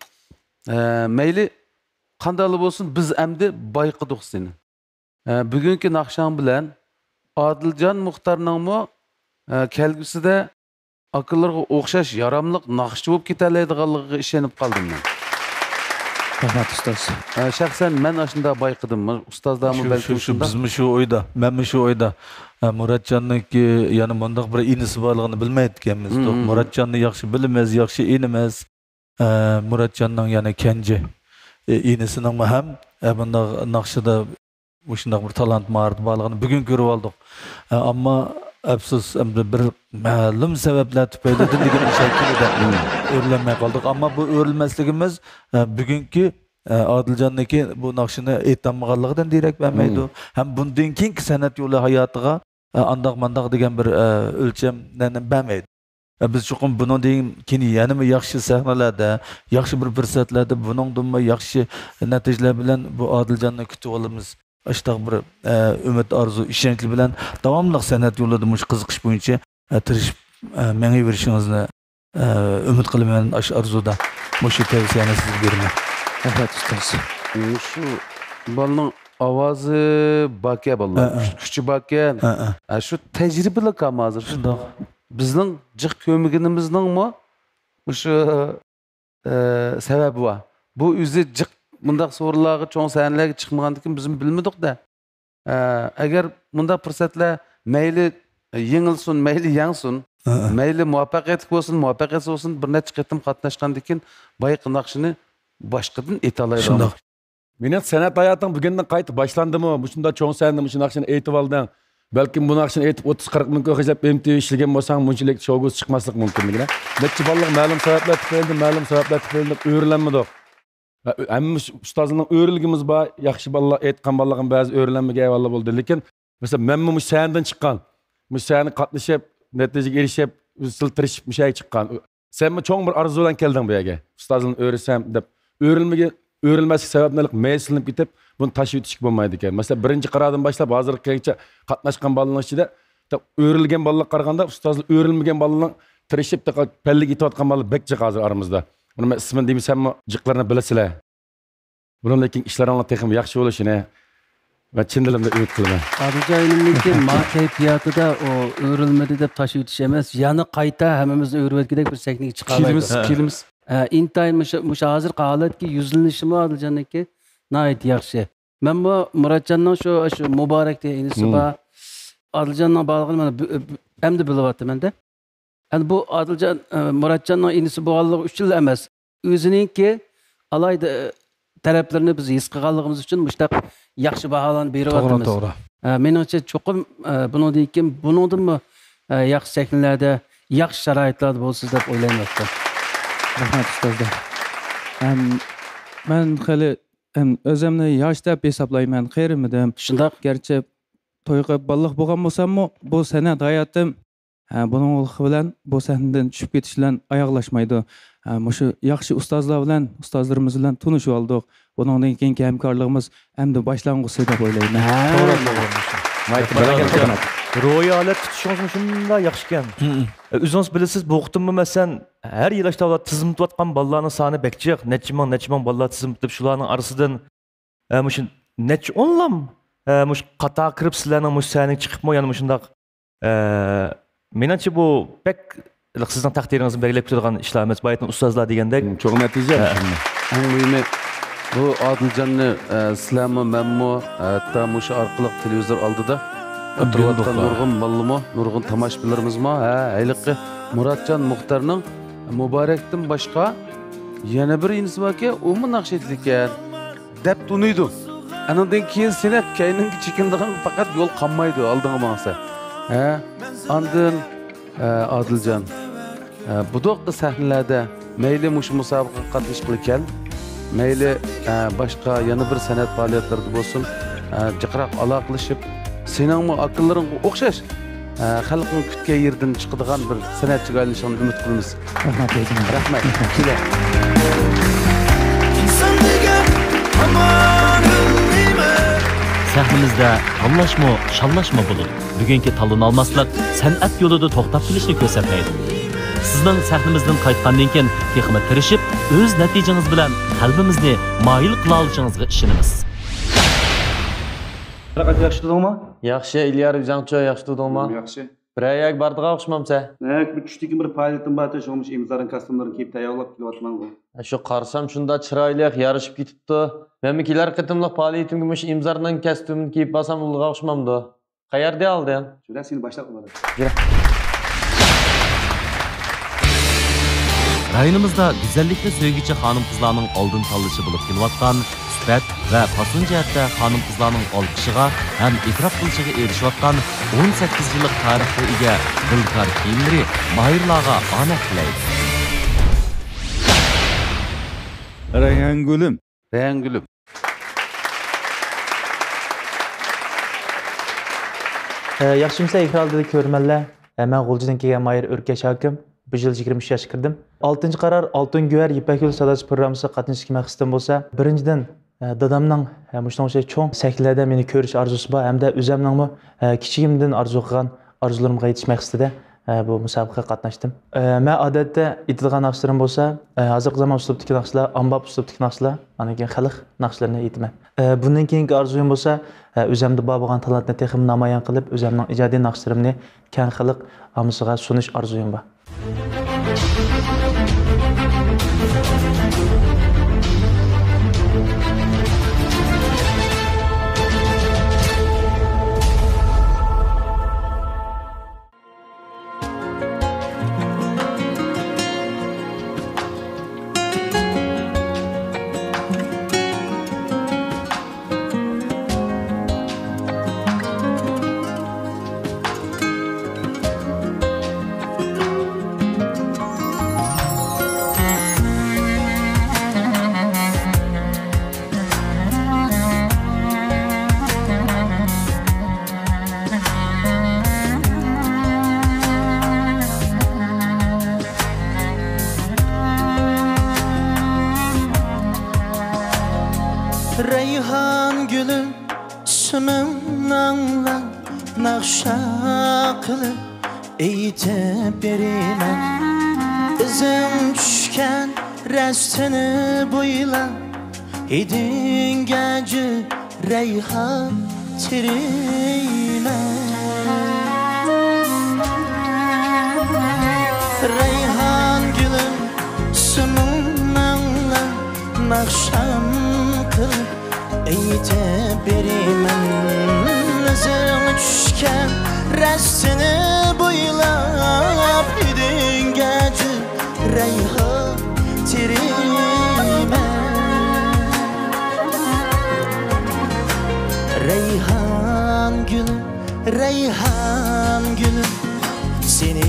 [SPEAKER 3] Mayli qanday bo'lsin biz endi bayqidik seni. Bugungi naqshang bilan Adiljon Muxtarningmi kelgusida akıllarga o'xshash yaramliq naqshchi bo'lib ketalaydiganligiga ishonib qoldim men.
[SPEAKER 4] Rahmat ustaz.
[SPEAKER 3] Şahsen men aslında bayqıdım. Ustazdamı belki
[SPEAKER 12] şu bizmi şu oyda. Menmi şu oyda. Muratcan'nınki yani mundaq bir inisi borligini bilmayotganmiz. Muratcan'ni yaxshi bilamiz, yaxshi inimiz. Muratcan'ning yani kenji inisining ham bundaq naqshida shundaq bir talant maharati borligini bugun ko'rib oldik. Ammo afsus bir ma'lum sabablar tufayli degan shaklida o'rlanmay qoldik. Ammo bu o'rilmasligimiz bugungi Adiljon'niki bu naqshini aytolmaganligidan derak bermaydi. Ham bundan keyingi san'at yo'li hayotiga andaq mandaq degan bir o'lchamlarni bermaydi. Biz chuqur bundan keyin yana yaxshi sahnalarda, yaxshi bir fursatlarda buningdan yaxshi natijalar bilan bu Adiljon'ni kutib olamiz. Aştaq bir ümit arzu işençli bilen davamlıq sanat yolunda muş qiziqish bo'yicha tirishib menga verishingizini ümit qilaman aş arzuda. Mush tavsiyani sizga beraman.
[SPEAKER 4] Evet ustaz.
[SPEAKER 3] Şu balning ovozi bakya ballar. Kuchi bakya. Şu tajribali kam hozir. Shundoq. Bizning jiq ko'miginimizning mu shu sababi bor. Bu o'zi jiq mundaq so'rinlarga cho'ng sahnalarga chiqmagandan keyin biz bilmadik da. Agar mundaq fursatlar mayli yengilsin, mayli yangsin, mayli muvaffaqiyatli bo'lsin, muvaffaqiyatsiz bo'lsin, bir necha qatim qatnashgandan keyin boyqi naqshini boshqadan aytalaydi.
[SPEAKER 8] Shundoq. Mening san'at hayotim bugundan qaytib boshlandimi? Shunda cho'ng sahnada shu naqshini aytib olding. Balkim bu naqshini aytib 30-40 ming ko'xajab MTV ishlagan bo'lsang, bunchalik shouga chiqmaslik mumkinligini. Necha balliq ma'lum sabablar tufayli o'rlanmadik. Hamma ustozning o'rilgimiz bor, yaxshi bolalar aytgan bolalarning ba'zi o'rlanmaga ayvallar bo'ldi. Lekin mesela men bu sahnadan chiqqan, bu sahnaga qatnashib, natijaga erishib, siltirishib mushay chiqqan. Sen mi cho'ng bir orzu bilan kelding bu yerga? Ustozning o'risam deb o'rilmaslik sababli maysilinib ketib, buni tashib o'tishga bo'lmaydi ekan. Mesela birinchi qaradan boshlab hozirgacha qatnashgan bolalar ichida o'rilgan bolalar qaraganda ustozlar o'rilmagan bolalar tirishib pallik etayotgan bolalar bekcha hozir aramizda. Buni men ismini demasammi, jiqlarni bilasizlar. Buni lekin ishlaringlar texim yaxshi bo'lishini va chin dilimda umid qilaman.
[SPEAKER 9] Adiljonimniki ma kayfiyatida o o'rilmadi deb tashib o'tish emas, yana qayta hammamizni o'rvatgidek bir sakniga chiqalaydi.
[SPEAKER 3] Kelimiz.
[SPEAKER 9] Intayin musha hozirgi holatga yuzlanishimi Adiljoniki nihoyat yaxshi. Men bu Muratjonning shu Muborak degan inisi bor. Adiljonning bog'lig'ini mana endi bilyapman-da. Yani bu Adiljon Muratjonning inisi bo'lganligi uchun emas, o'ziningki alayda taraflarını biz his qilganligimiz uchun mushtaq yaxshi baholarni beryapmiz.
[SPEAKER 8] To'g'ri.
[SPEAKER 9] Menimcha cho'qim bundan keyin bundanmi yaxshi shakllarda, yaxshi sharoitlarda bo'lsiz deb o'ylayman.
[SPEAKER 4] Rahmat ustozlar. Men hali o'zimni yosh deb hisoblayman, xayrimidim.
[SPEAKER 9] Shundoq.
[SPEAKER 4] Garchi to'yga baliq bo'lgan bo'lsam-mu, bu san'at hayotim buning bilan bu sahnadan tushib ketish bilan oyoqlashmaydi. Shu yaxshi ustozlar bilan, ustozlarimiz bilan tanishib oldik. Bundan keyingi hamkorligimiz endi boshlang'ich deb o'ylayman.
[SPEAKER 5] To'g'ri. Ro'yolat tutishingiz shunday yaxshi ekan. O'zingiz bilasiz, bu vaqtimda masalan har yil ishda tizimlayotgan bolalarning soni bekchiq, necha ming bolalar tizimlab shularning orasidan mush necha o'nlam mush qata kirib sizlarning mush sahnaga chiqibmi, yana shunday menimcha bu bek sizning taqdiringizni belgilab turgan ishlarimiz baytning ustozlar degandek
[SPEAKER 8] cho'ng natija.
[SPEAKER 3] Eng muhimi bu Adiljanni sizlarmi, menmi hatta mush orqali televizor oldida o'tirayotgan nurg'un ballimi, nurg'un tomoshabinlarimizmi, ayliqi Muratjon Muxtarning Muborakdan boshqa yana bir inisi borki, u naqshidlik ekan deb tunuydi. Andan keyin seni kayninga chekindigan faqat yo'l qolmaydi oldinga borsa. Andın Adiljon bu doqqa sahnalarda mayli mush musobaqa qatnashib kel, mayli boshqa yana bir san'at faoliyatlarida bo'lsin, jiqroq aloqalashib, seningmi aqllaring o'xshash xalqning kutgan yerdan chiqadigan bir san'atchiga aylanishini umid qilamiz.
[SPEAKER 4] Rahmat aytaman.
[SPEAKER 3] Rahmat. Keling.
[SPEAKER 18] Sahnimizda tanlashma, şallashma bo'lib, bugungi talon olmaslik san'at yo'lida to'xtab qilishni ko'rsatmaydi. Sizning sahnimizdan qaytgandan keyin texnik tirishib, o'z natijangiz bilan qalbimizni moyil qila olishingizga ishonamiz.
[SPEAKER 23] Qanaqa yaxshi dedingmi?
[SPEAKER 24] Yaxshi, İlyar Üzangcho yaxshi dedingmi?
[SPEAKER 23] Yaxshi.
[SPEAKER 24] Bir ayak bardiga o'xshamamsa?
[SPEAKER 23] Bir tushdik bir faoliyatim bor, sho'mish imzolarni kostyumlarni kiyib tayyorlab kelyapman.
[SPEAKER 24] Shu qarsam shunda chiroyli yarishib ketibdi. Menmikilar qitimliq faoliyatimga mush imzolarning kostyumini kiyib basam ulg'a o'xshamamdi. Qayerda olding?
[SPEAKER 23] Shunda seni boshlab qo'ydim.
[SPEAKER 24] Yura.
[SPEAKER 18] Rayonimizda güzellikle söygüçü hanım kızlarının oldun tanlışı bulup kelayotgan, sübət ve fason jihatda hanım kızlarının olqishiga hem itiraf qilishiga erishayotgan 18 yıllık tarixga ega Dilkar kiyimleri mahirlarga omad tilaydi.
[SPEAKER 11] Rayhan Gülüm.
[SPEAKER 3] Rayhan Gülüm.
[SPEAKER 25] Yaxshimsa ekranda ko'rmanlar. Men G'uljidan kelgan Mayir O'rkash hokim. Bu yil 23 yoshga kirdim. 6-chi qaror Oltin Guvar Ipak yo'li sadasi programmasiga qatnashishga maqsadim bo'lsa, birinchidan dadamning mushuncha cho'ng sakllarda meni ko'rish orzusi bor, hamda o'zimningmi kichigimdan orzu qilgan orzularimga yetish maqsadida bu musobaqaga qatnashdim. Men odatda aytilgan naqshlarim bo'lsa, hozirgi zamon uslubdagi naqshlar, ombab uslubdagi naqshlar, ana keyin xalq naqshlarini aytaman. Bundan keyingi orzuyim bo'lsa, o'zimda bor bo'lgan talantni texim namoyon qilib, o'zimning ijodiy naqshlarimni keng xalq ommaga sunish orzuyim bor.
[SPEAKER 2] gülüm sümüm anla nakşa kılıp eğitip berimen izim düşken restini buyla idin gece reyhan tirime reyhan gülüm sümüm anla nakşam kılıp eğitip berimen izim düşken restini boylap idin gece reyhan tirime reyhan gülüm seni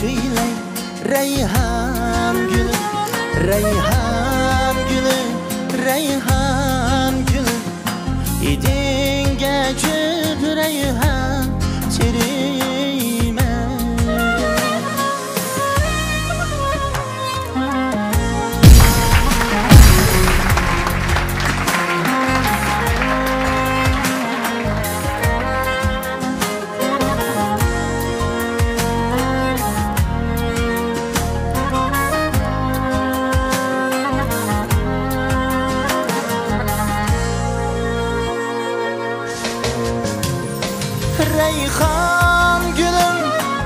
[SPEAKER 2] küyley reyhan gülüm idin gece reyhan tirime reyhan gülüm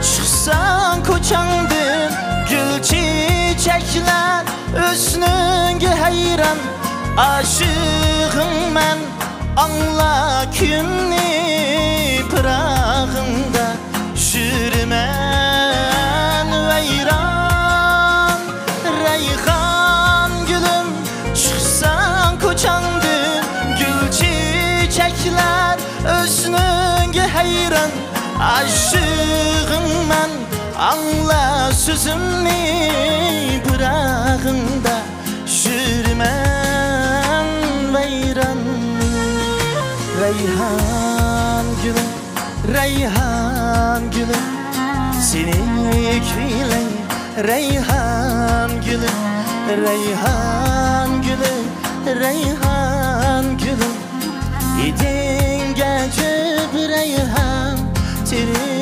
[SPEAKER 2] çıksan koçandın gül çiçekler üstünge hayran aşığım ben anla kimni pırağında şürmen veyran reyhan gülüm çıksan koçandın gül çiçekler üstünge hayran aşığım ben anla sözümni bırakında şürmen veyran reyhan gülüm seni küyley reyhan gülüm idin gece bir reyhan tirime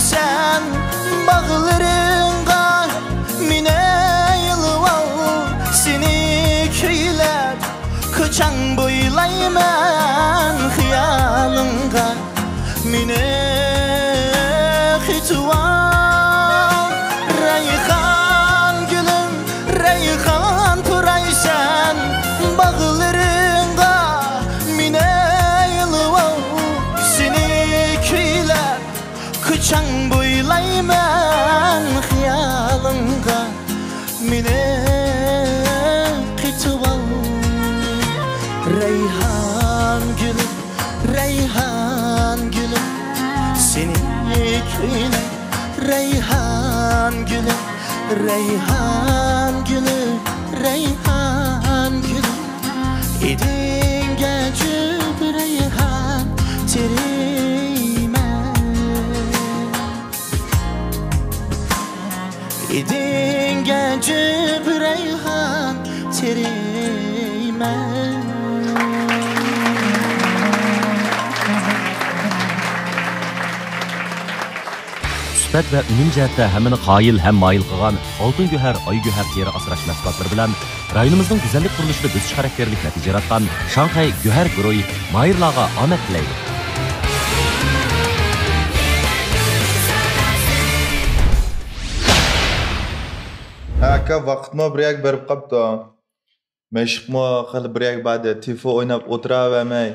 [SPEAKER 2] sen bağlarınga mine yılval seni köyler kıçan boylayman hıyalınga mine hitval reyhan gülüm reyhan puraysan bağlarınga mine yılval seni köyler kıçan boylayman hıyalınga mine kitval reyhan gülüm seni köyüne reyhan gülüm idin gece bir reyhan tirime idin gece bir reyhan tirime
[SPEAKER 18] Sübət və ünüm cəhətdə həmini qayil, həm mayil qılğan Altın Göhər, Ay Göhər teri asraş məhsullatları bilan rayonumuzun güzəllik quruluşunda bösüş xarakterlik nəticə yaratqan Şanxay Göhər Groyi mayırlarga omad tilaydi.
[SPEAKER 6] Aka vaqtma bir berib qapti. Meşqmo qilib bir ba'da tifo o'ynab o'tiravermay,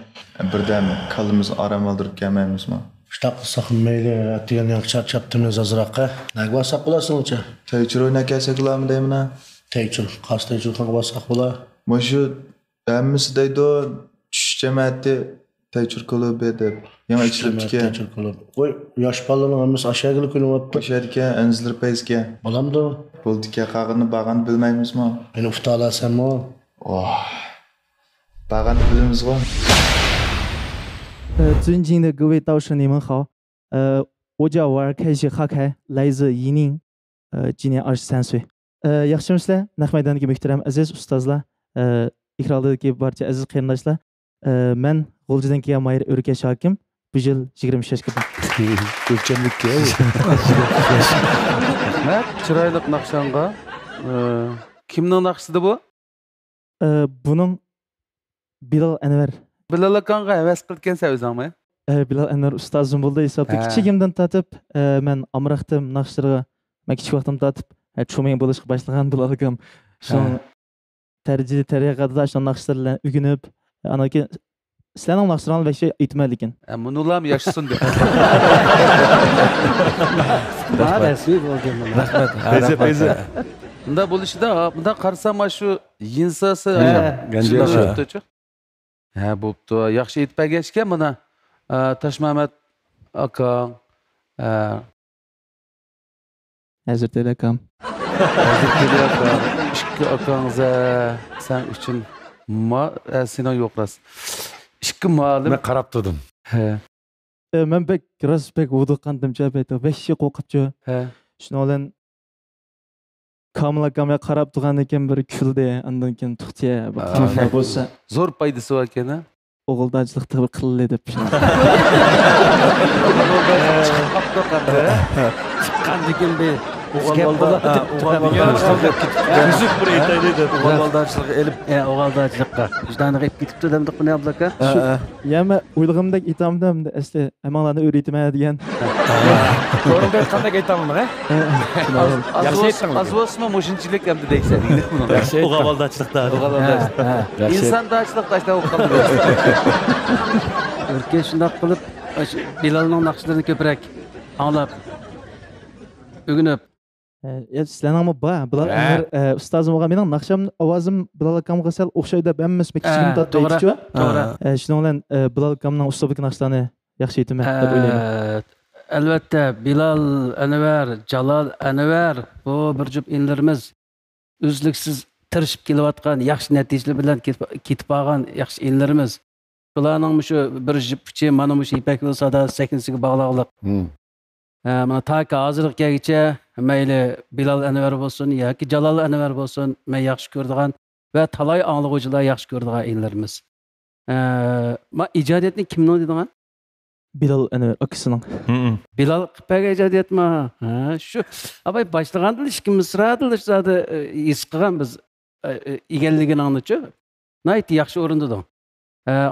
[SPEAKER 6] birdan qalbimiz orom oldirib kelmaymizmi?
[SPEAKER 10] Ştaq qilsaqın meyli, degan yoq charchabdimiz azroqqa. Nega bosaq bo'lasingcha?
[SPEAKER 6] Teychir o'ynab kelsak bo'ladimi deyman.
[SPEAKER 10] Teychir, qas teychir qilib bosaq bo'lar.
[SPEAKER 6] Mushu Hammasi deydi, tush jamiyati Teacher klubi deb. Yana ichilibdiki.
[SPEAKER 10] Teacher klubi. Voy, yosh bolalarning hammasi ashagili kulyapti.
[SPEAKER 6] Ashadika, anzlar payzga.
[SPEAKER 10] Bo'lamdi.
[SPEAKER 6] Bo'ldika, qag'ini bag'ani bilmaymizmi?
[SPEAKER 10] Meni uftalarsanmi?
[SPEAKER 6] Oh. Bag'ani bilamizmi?
[SPEAKER 25] 尊敬的各位道士，你们好。我叫瓦尔凯西哈凯，来自伊宁，今年23岁。yaxshimisilar? Nahmaydondagi muhtaram aziz ustozlar, ekrandagi barcha aziz qarindoshlar. Men G'o'ljidan kelgan Mayr O'rkash hokim. Bu yil 23 yoshga kirdim.
[SPEAKER 3] O'lchamlikka. Rahmat, chiroyli naqshanga. Kimning naqshidi bu?
[SPEAKER 25] Buning Bilal Anvar.
[SPEAKER 3] Bilal akanға havas qilgansan o'zingmi?
[SPEAKER 25] Bilal Anvar ustozim bo'ldi hisobda. Kichigimdan tatib, men amraqdim naqshlarga, men kichik vaqtim tatib, cho'ming bo'lishga boshlagan Bilal akam. Shu tarjih tariqada shu naqshlarni o'rganib, anaki sizlarning naqshlarni vaqti aytma lekin.
[SPEAKER 3] Bunulam yaxshisin deb.
[SPEAKER 9] Rasmiy bo'lgan.
[SPEAKER 3] Rahmat. Bunda bo'lishida, bunda qarsam shu yinsasi ganjirchi. Ha, bo'pti. Yaxshi aytpagachga mana Tashmamat aka,
[SPEAKER 25] Hazratel akam.
[SPEAKER 3] Hazratel akam, ikki akangizga sen uchun seni yo'qras. Ikki ma'lum.
[SPEAKER 8] Men qarab turdim.
[SPEAKER 3] Ha.
[SPEAKER 25] Men bek rasbek o'diqandimcha bayta, beshi qo'rqibchi.
[SPEAKER 3] Ha.
[SPEAKER 25] Shuni bilan Kamil akamga qarab turgan ekan bir kuldi, undan keyin tuxtiya bo'lsa.
[SPEAKER 3] Zo'r foydasi bor ekan-a?
[SPEAKER 25] O'g'ildachilikda bir qildi deb.
[SPEAKER 9] Chiqqan degan be.
[SPEAKER 12] O'g'ildachilikqa elib,
[SPEAKER 9] o'g'ildachilikqa. Vijdoniga ketibdi demdi qani ablaka.
[SPEAKER 25] Ya'ma o'ylig'imdek aytamdim, asli amallarni o'raytman degan.
[SPEAKER 8] To'g'ri qanday aytaman, ha? Yaxshi aytding.
[SPEAKER 3] Azvosmi mushinchilik hamda deysan.
[SPEAKER 1] O'g'ildachilikda.
[SPEAKER 3] İnsandachilik tashlab o'qib
[SPEAKER 9] O'rkash shundoq qilib Bilalning naqshlarini ko'proq anglab o'rganib
[SPEAKER 25] sizlarning bor Bilal ustozim bo'lgan mening naqsham ovozim Bilal akamga sal o'xshaydi deb hammasi kichigimda aytdi-ku. To'g'ri. Shuning bilan Bilal akamning ustozlik naqshlarini yaxshi aytaman deb o'ylayman.
[SPEAKER 9] Albatta Bilal Anvar, Jalol Anvar bu bir jup inlarimiz uzluksiz tirishib kelayotgan yaxshi natijalar bilan ketib qolgan yaxshi inlarimiz. Bularning shu bir jipchi mana shu Ipak yo'l sadasi 8-siga bog'liqlik. Mana taka hozirgacha mayli Bilal Anvar bo'lsin yoki Jalol Anvar bo'lsin, men yaxshi ko'radigan va talay anglag'uvchilar yaxshi ko'radigan inlarimiz. Ma ijodiyatni kimning deydigan?
[SPEAKER 25] Bilal Anvar akasining.
[SPEAKER 9] Bilal qilpaga ijodiyatmi? Shu abay boshlaganda ishkimiz siradi zodi his qilgan biz egalligini anlachu. Nayt yaxshi o'rindidim.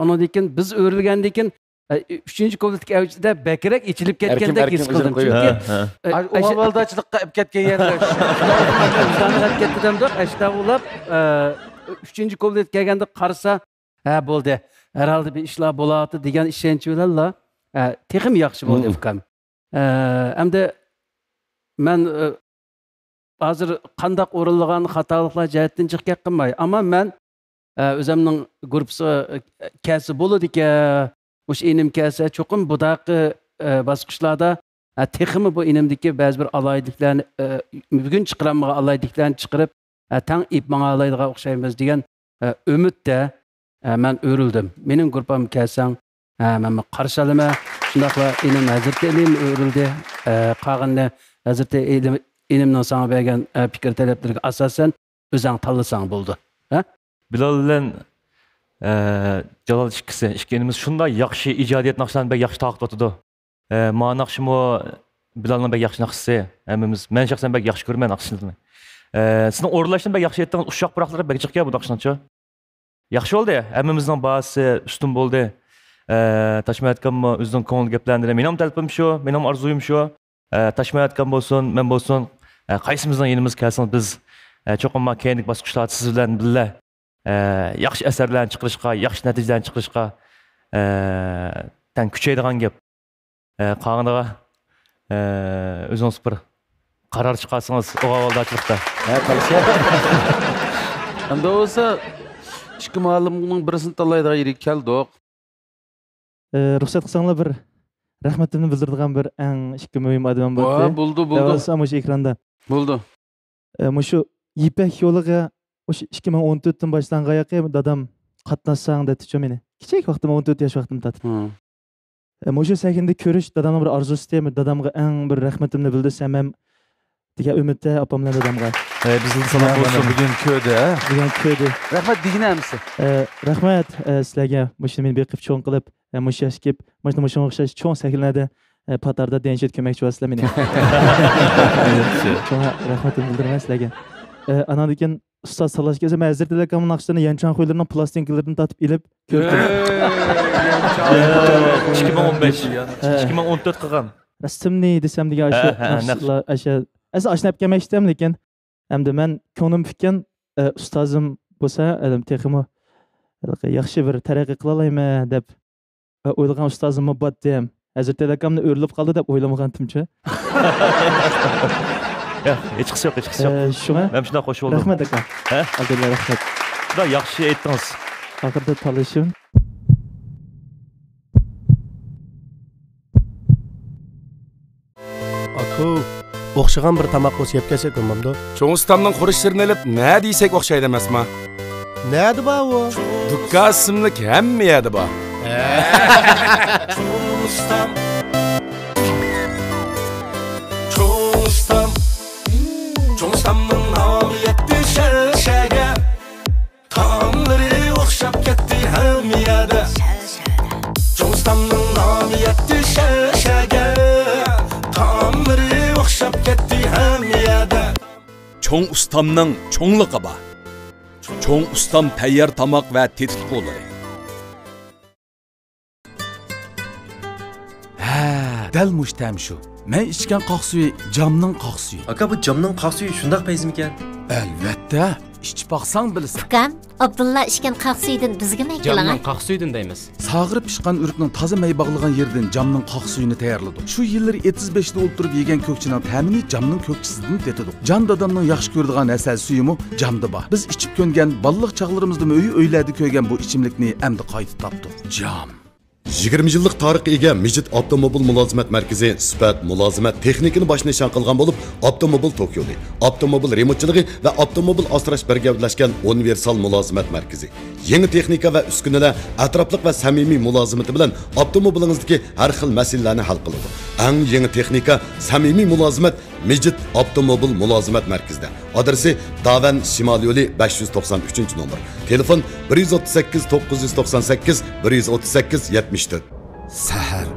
[SPEAKER 9] Ondan keyin biz o'rilgandan keyin 3-chi avjida bakrak ichilib ketgandek his qildim. Chunki
[SPEAKER 3] o'g'ildachilikqa olib ketgan yerda
[SPEAKER 9] vijdonga ketdimda ashtag'ulab 3-chi kovlet kelganda qarsa, ha bo'ldi. Herhalde bir ishlar bo'ladi degan ishonch bilanla texim yaxshi bo'ldi ukam. Hamda men hozir qandaq o'rinlagan xatoliklar jihatdan chiqib qilmay, ammo men o'zimning guruhsi kasi bo'ladi ekan. O'sha inim kasa cho'qim budaqi bosqichlarda teximi bu inimdagi ba'zi bir alayliklarni bugun chiqarammagan alayliklarni chiqarib tang ip mang'alaydigan o'xshaymiz degan umidda men o'rildim. Mening guruhim kasang men qarshi olaman. Shundaqla inim Hazrati Ilim o'rildi. Qag'inni Hazrati Ilimning sana bergan fikr talablariga asosan o'zing tanlasang bo'ldi.
[SPEAKER 1] Bilal bilan Jalol ikkinimiz shunday yaxshi ijodiyat naqshlarni bek yaxshi taqib o'tdi. Ma naqshimo Bilalning bek yaxshi naqshisi. Hammamiz men shaxsan bek yaxshi ko'raman naqshlarni. Sizning o'rlashni bek yaxshi aytdingiz, ushaq biroqlar bek chiqgan bu naqshlarni. Yaxshi oldu. Hammamizning bahsi ustun bo'ldi. Tashmayotgan o'zining ko'ngil gaplarini mening talabim shu, mening orzuyim shu. Tashmayotgan bo'lsin, men bo'lsin, qaysimizning yenimiz kelsin biz cho'qim keynlik bosqichlarda siz bilan birga yaxshi asarlarni chiqarishga, yaxshi natijalarni chiqarishga tan kuchaydigan gap. Qog'indiga o'zingiz bir qaror chiqarsangiz o'g'ildachilikda.
[SPEAKER 3] Endi bo'lsa ikki ma'lumning birisini tanlaydigan yerga keldik.
[SPEAKER 25] Ruxsat qilsanglar bir rahmatimni bildiradigan bir eng ikki muhim odam bo'ldi.
[SPEAKER 3] Bo'ldi.
[SPEAKER 25] Davasam o'sha ekranda.
[SPEAKER 3] Bo'ldi.
[SPEAKER 25] Shu Ipak yo'liga o'sha 2014 dan boshlangan yoqqa dadam qatnassang debdi meni. Kichik vaqtim 14 yosh vaqtim tatib. Shu sakindi ko'rish dadamning bir orzusi deymi, dadamga eng bir rahmatimni bildirsam ham degan umidda opamlar dadamga.
[SPEAKER 12] Bizning salom bo'lsin bugun köyde.
[SPEAKER 25] Bugun köyde.
[SPEAKER 3] Rahmat deganamsiz.
[SPEAKER 25] Rahmat sizlarga mushuni meni beqib cho'ng qilib, mush yosh kelib, mana shunga o'xshash cho'ng sakillarda patarda denshit ko'makchi bo'lasizlar meni. Cho'ng rahmatimni bildiraman sizlarga. Andan keyin ustoz Salash kelsa, men Hazrat Telekom naqshini yanchan qo'ylarning plastinkalaridan tatib ilib ko'rdim.
[SPEAKER 5] 2015 yani 2014 qilgan.
[SPEAKER 25] Rastimni desam degan o'sha ashnab kelmoqchidim, lekin hamda men ko'nglim fikkan ustozim bo'lsa, texmo yaxshi bir taraqqiy qila olayman deb o'ylagan ustozim bor dem. Hazrat Telekomni o'rlib qoldi deb o'ylamagantimcha.
[SPEAKER 5] Hech qisi yo'q.
[SPEAKER 25] Shunga
[SPEAKER 5] men shunday qo'shib oldim.
[SPEAKER 25] Rahmat aka. Albatta rahmat.
[SPEAKER 5] Juda yaxshi aytdingiz.
[SPEAKER 25] Oxirida talashim.
[SPEAKER 13] Aku o'xshagan bir tamoq o'zi yeb kelsak bo'lmamdi.
[SPEAKER 8] Cho'ng ustamning qurish sirini olib, nima deysak o'xshaydi emasmi?
[SPEAKER 13] Nadi bor u?
[SPEAKER 8] Dukka ismlik hamma yerda bor.
[SPEAKER 17] Cho'ng ustamning nomi yetdi shalshaga. Taomlari o'xshab ketdi hamma yerda. Cho'ng ustamning nomi yetdi shalshaga. Taomlari o'xshab ketdi hamma yerda.
[SPEAKER 15] Cho'ng ustamning cho'ngliqi bor. Cho'ng ustam tayyor tomoq va tetik qo'llari.
[SPEAKER 16] Dal mushtam shu. Men ichgan qoq suvi jamning qoq suvi.
[SPEAKER 13] Aka bu jamning qoq suvi shundoq payzmikan?
[SPEAKER 16] Albatta, ichib baqsang bilasan.
[SPEAKER 14] Ukam, Abdulla ichgan qoq suvidan bizga nima keling?
[SPEAKER 16] Jamning qoq suvidan deymiz. Sag'irib pishgan urukning toza may bog'lagan yerdan jamning qoq suvini tayyorladik. Shu yillar 75 da o'ltirib yegan ko'kchining ta'mini jamning ko'kchisidan tetidik. Jan dadamning yaxshi ko'radigan asal suyimi jamda bor. Biz ichib ko'ngan balliq chaqlarimizda uylarda ko'ygan bu ichimlikni endi qayta topdik. Jam.
[SPEAKER 19] 20 yillik tarixga ega Mijit Avtomobil Mulozimat Markazi sifat mulozimat texnikini bosh nishon qilgan bo'lib, avtomobil tok yo'li, avtomobil remontchiligi va avtomobil asrash birga birlashgan universal mulozimat markazi. Yangi texnika va uskunalar atrofliq va samimiy mulozimati bilan avtomobilingizdagi har xil masalalarni hal qiladi. Eng yangi texnika, samimiy mulozimat Mijit Avtomobil Mulozimat Markazida. Adresi Davan Shimol yo'li 593-nomer. Telefon 138 998 138 74.
[SPEAKER 16] Sahar.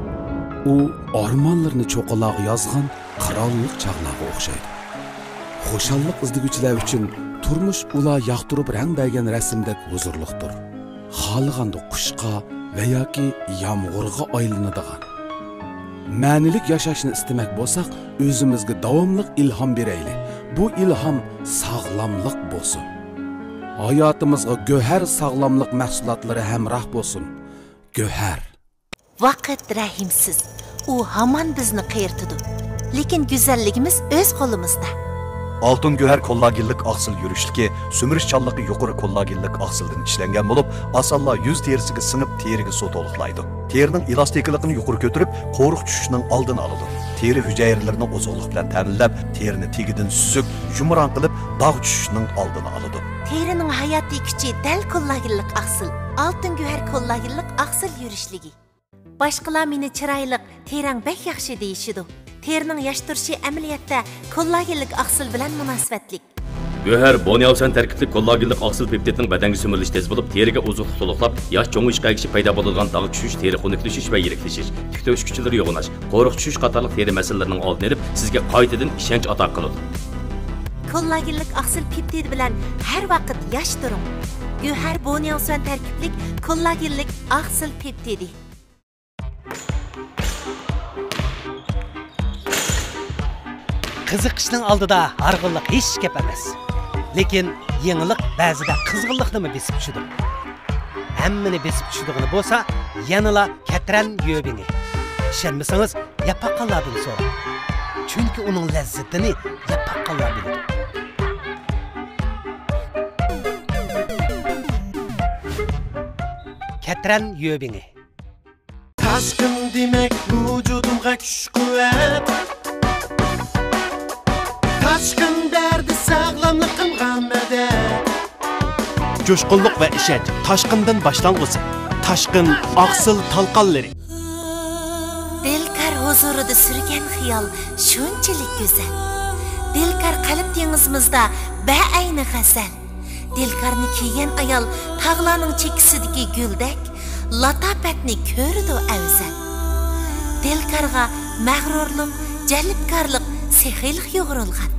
[SPEAKER 16] U ormonlarni cho'qaloq yozgan qirollik chaqlog'iga o'xshaydi. Xo'shallik izdiguvchilar uchun turmush ular yoqtirib rang bergan rasmdek huzurliqdir. Xohlaganda qushqa va yoki yomg'irga aylanadigan. Ma'nilik yashashni istamak bo'lsak, o'zimizga davomli ilhom beraylik. Bu ilhom sog'lomlik bo'lsin. Hayotimizga go'har sog'lomlik mahsulotlari hamroh bo'lsin. Go'har.
[SPEAKER 14] Vaqt rahimsiz. U hamon bizni qiyirtidi. Lekin go'zalligimiz o'z qo'limizda.
[SPEAKER 20] Altın göher kollagenlik aksıl yürüşlüki, sömürüşçallığı yukarı kollagenlik aksıldan işlengen bulup, asalla yüz terisiga sınıp terigi su toluklaydı. Terinin elastikliğini yukarı götürüp, qo'ruq tushishning oldini oladi. Teri hücrelerini ozuqlik bilan ta'minlab, terini tegidin süzük, yumran qilib, dog' tushishning oldini oladi.
[SPEAKER 14] Terining hayotiy kuchi dal kollagenlik aksıl. Altın göher kollagenlik aksıl yürüşlügi. Boshqalar meni chiroyli, terang bek yaxshi deyishidi. Terining yosh turishi amaliyotda kollagenlik oqsil bilan munosabatlik.
[SPEAKER 26] Göher bonialsan tarkibli kollagenlik oqsil peptidning badanga so'milishi tez bo'lib, teriga ozuqlik to'liqlab, yosh cho'ngish qaygishi paydo bo'ladigan dog' tushish, teri xunuklashish va yiriklashish, tikta o'skuchilari yo'g'inash, qo'riq tushish qatorliq teri masalalarining oldini olib, sizga qaytadan ishonch ato qiladi.
[SPEAKER 14] Kollagenlik oqsil peptid bilan har vaqt yosh turing. Göher bonialsan tarkibli kollagenlik oqsil peptidi.
[SPEAKER 27] Qiziqishning oldida harg'inlik hech gap emas. Lekin yangilik ba'zida qizg'inlikni besib tushadi. Hammani besib tushadigan bo'lsa, yanala katran yo'bini. Ishonmasangiz, yapaqalardan so'rang. Chunki uning lazzatini yapaqalar biladi. ketiren yöbini.
[SPEAKER 17] Taşkın demek vücudumga kuch kuvvet. Taşkın derdi sağlamlıkımga medet.
[SPEAKER 13] Coşkunluk ve işet taşkından başlangısı. Taşkın aksıl talqanları.
[SPEAKER 14] Dilkar huzurida sürgen xiyol shunchalik go'zal. Dilkar qalb dengizimizda ba'ayni g'azal. Dilkarni kiygan ayol tog'larning chekisidagi guldek latofatni ko'rdi afzal. Dilkarga mag'rurlik, jalbkorlik, sehiylik yo'g'rilgan.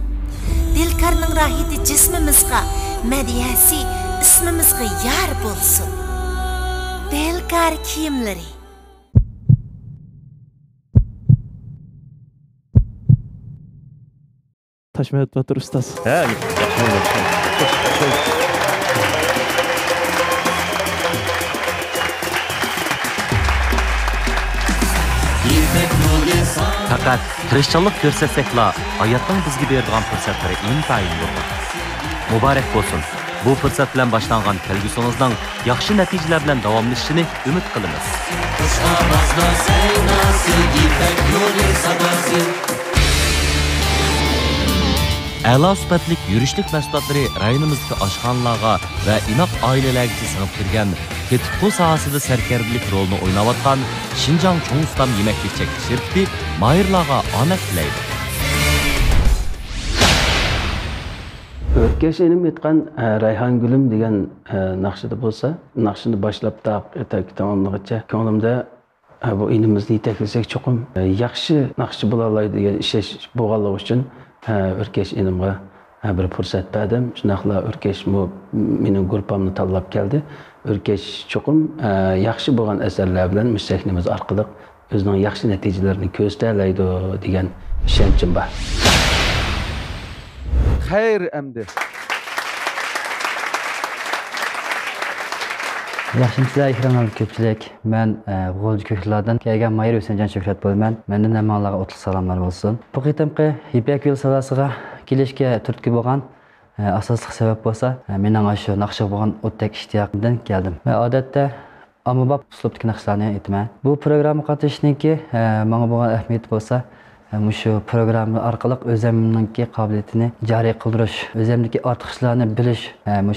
[SPEAKER 14] Dilkarning rohati jismimizga, madiyasi ismimizga yor bo'lsin. Dilkar kiyimlari.
[SPEAKER 25] Taşmayat Batur ustaz.
[SPEAKER 18] Faqat tirishchanlik ko'rsatsak-la, hayotning bizga bergan fursatlari intayin bo'lgan. Muborak bo'lsin. Bu fursat bilan boshlangan kelgusingizning yaxshi natijalar bilan davomlashishini umid qilamiz. A'lo sifatli yurishlik mahsulotlari rayonimizdagi oshxonalarga va inoq oilalarga singib kirgan, tetikqu sohasida sarkardilik rolini o'ynayotgan Xinjiang Cho'ng Ustam yemaklik chekish shirkati mayirlarga omad tilaydi.
[SPEAKER 9] Örkeş enim etken Rayhan Gülüm degan naqshida bo'lsa, naqshini boshlab tamomlaguncha ko'nglimda bu inimizni yetaklasak cho'qim yaxshi naqshi bo'la oladi degan ishosh bo'lganligi uchun Örkeş enimga bir fursat berdim. Shunaqla Örkeş mening gruppamni tanlab keldi. Örkeş cho'qim yaxshi bo'lgan asarlar bilan musahnimiz orqali o'zining yaxshi natijalarini ko'rsatadi degan ishonchim bor.
[SPEAKER 3] Xayr əmdi.
[SPEAKER 4] Yaxşımsizlar ikramlar köpçülük. Ben G'o'lji Ko'klardan kelgan Mayir O'senjon Shuhrat bo'laman. Mendan hammalarga o'tli salomlar bo'lsin. Bu qitimqi Ipak yo'l salasiga kelishga turtki bo'lgan asosli sabab bo'lsa, mening shu naqsha bo'lgan o'tdak ishtiyoqimdan keldim. Va odatda ommabop uslubdagi naqshlarni aytaman. Bu programma qatnashishniki menga bo'lgan ahamiyat bo'lsa, shu programma orqali o'zimning qobiliyatini joriy qildirish, o'zimdagi ortiqchalarni bilish,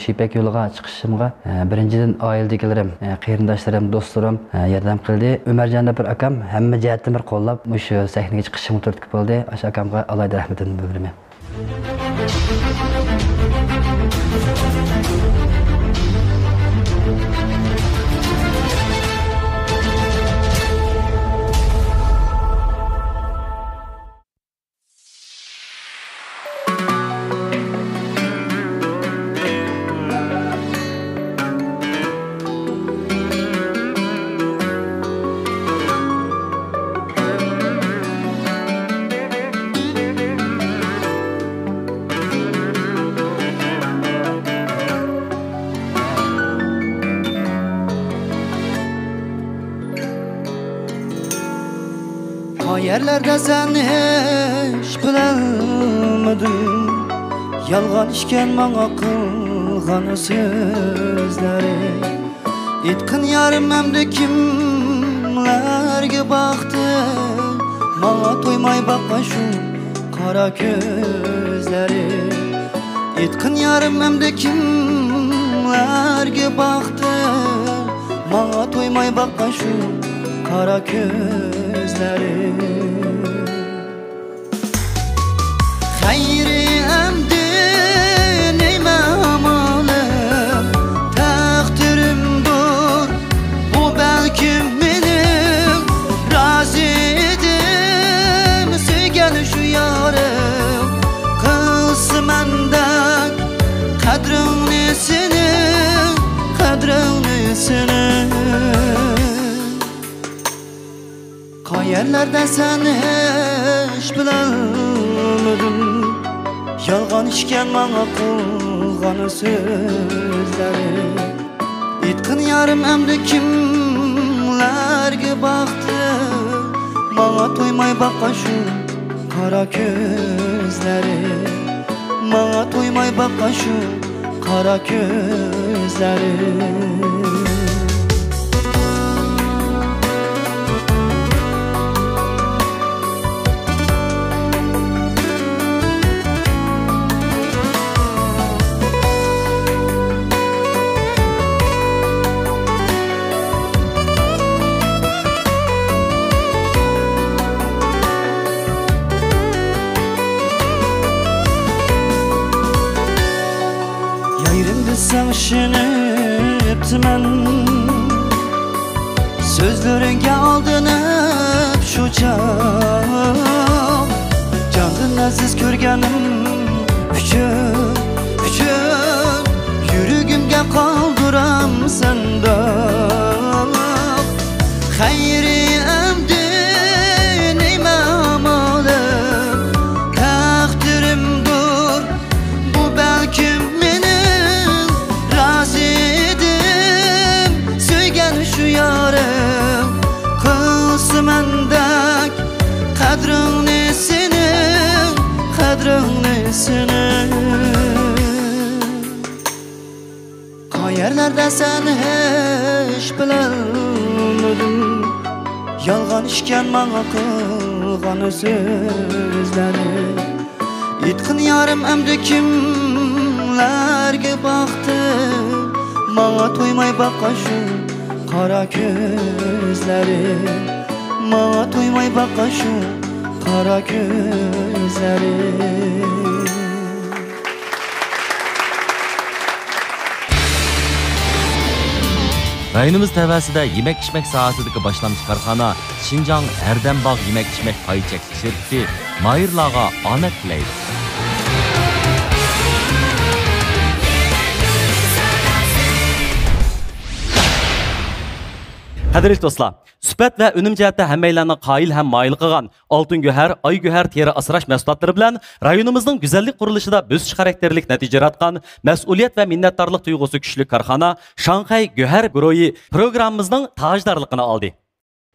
[SPEAKER 4] shu Ipak yo'liga chiqishimga birinchidan oiladagilarim, qarindoshlarim, do'stlarim yordam qildi. Umarjon bir akam hamma jihatdan bir qo'llab shu sahnaga chiqishimga turtki bo'ldi. O'sha akamga alohida rahmatini bildiraman.
[SPEAKER 2] Yerlerde sen hiç bilemedim. Yalgan işken bana kılgan sözleri. İtkin yarım hemde kimlerge baktı. Bana toymay bakma şu kara gözleri. İtkin yarım hemde kimlerge baktı. Bana toymay bakma şu kara gözleri. Hayri emdi neyme amalım, takdirimdir bu belki benim. Razı edim sevgen şu yarım, kılsın benden kadrini senin, kadrini senin. Yerlerde sen hiç bilemedim. Yalgan işken bana kılgan sözleri. İtkin yarım hemde kimlerge baktı. Bana toymay bakma şu kara gözleri. Bana toymay bakma şu kara gözleri. sen şiniptimen Sözleringe aldanıp şu can Candan aziz körgenim üçün Yürügümge kaldıram senden Hayri emdi neyme amalım Takdirimdir bu belkim benim Razı edim söygen şu yarım Kılsı mendek kadrin nesinin Kadrin nesinin Yerlerde sen hiç bilemedim Yalgan işken bana kılgan sözleri Yetkin yarım emdi kimlerge baktı Bana toymay baka şu kara gözleri Bana toymay baka şu kara gözleri
[SPEAKER 18] Rayonumuz təvəsində yemək-içmək sahəsidəki başlamış karxana Şinjan Ərdənbağ yemək-içmək payı çəklik şirkəti Mayırlağa omad tilaydi.
[SPEAKER 1] Qadrli dostlar, sübət və ünüm cəhətdə həmməylərini qayil həm mayıl qılğan Altın Göhər, Ay Göhər teri asıraş məhsullatları bilan rayonumuzun güzəllik quruluşida büzüş xarakterlik nəticə yaratqan məsuliyyət və minnətdarlıq duyğusu güclü karxana Şanxay Göhər Guruhi proqramımızın tajdarlığını aldı.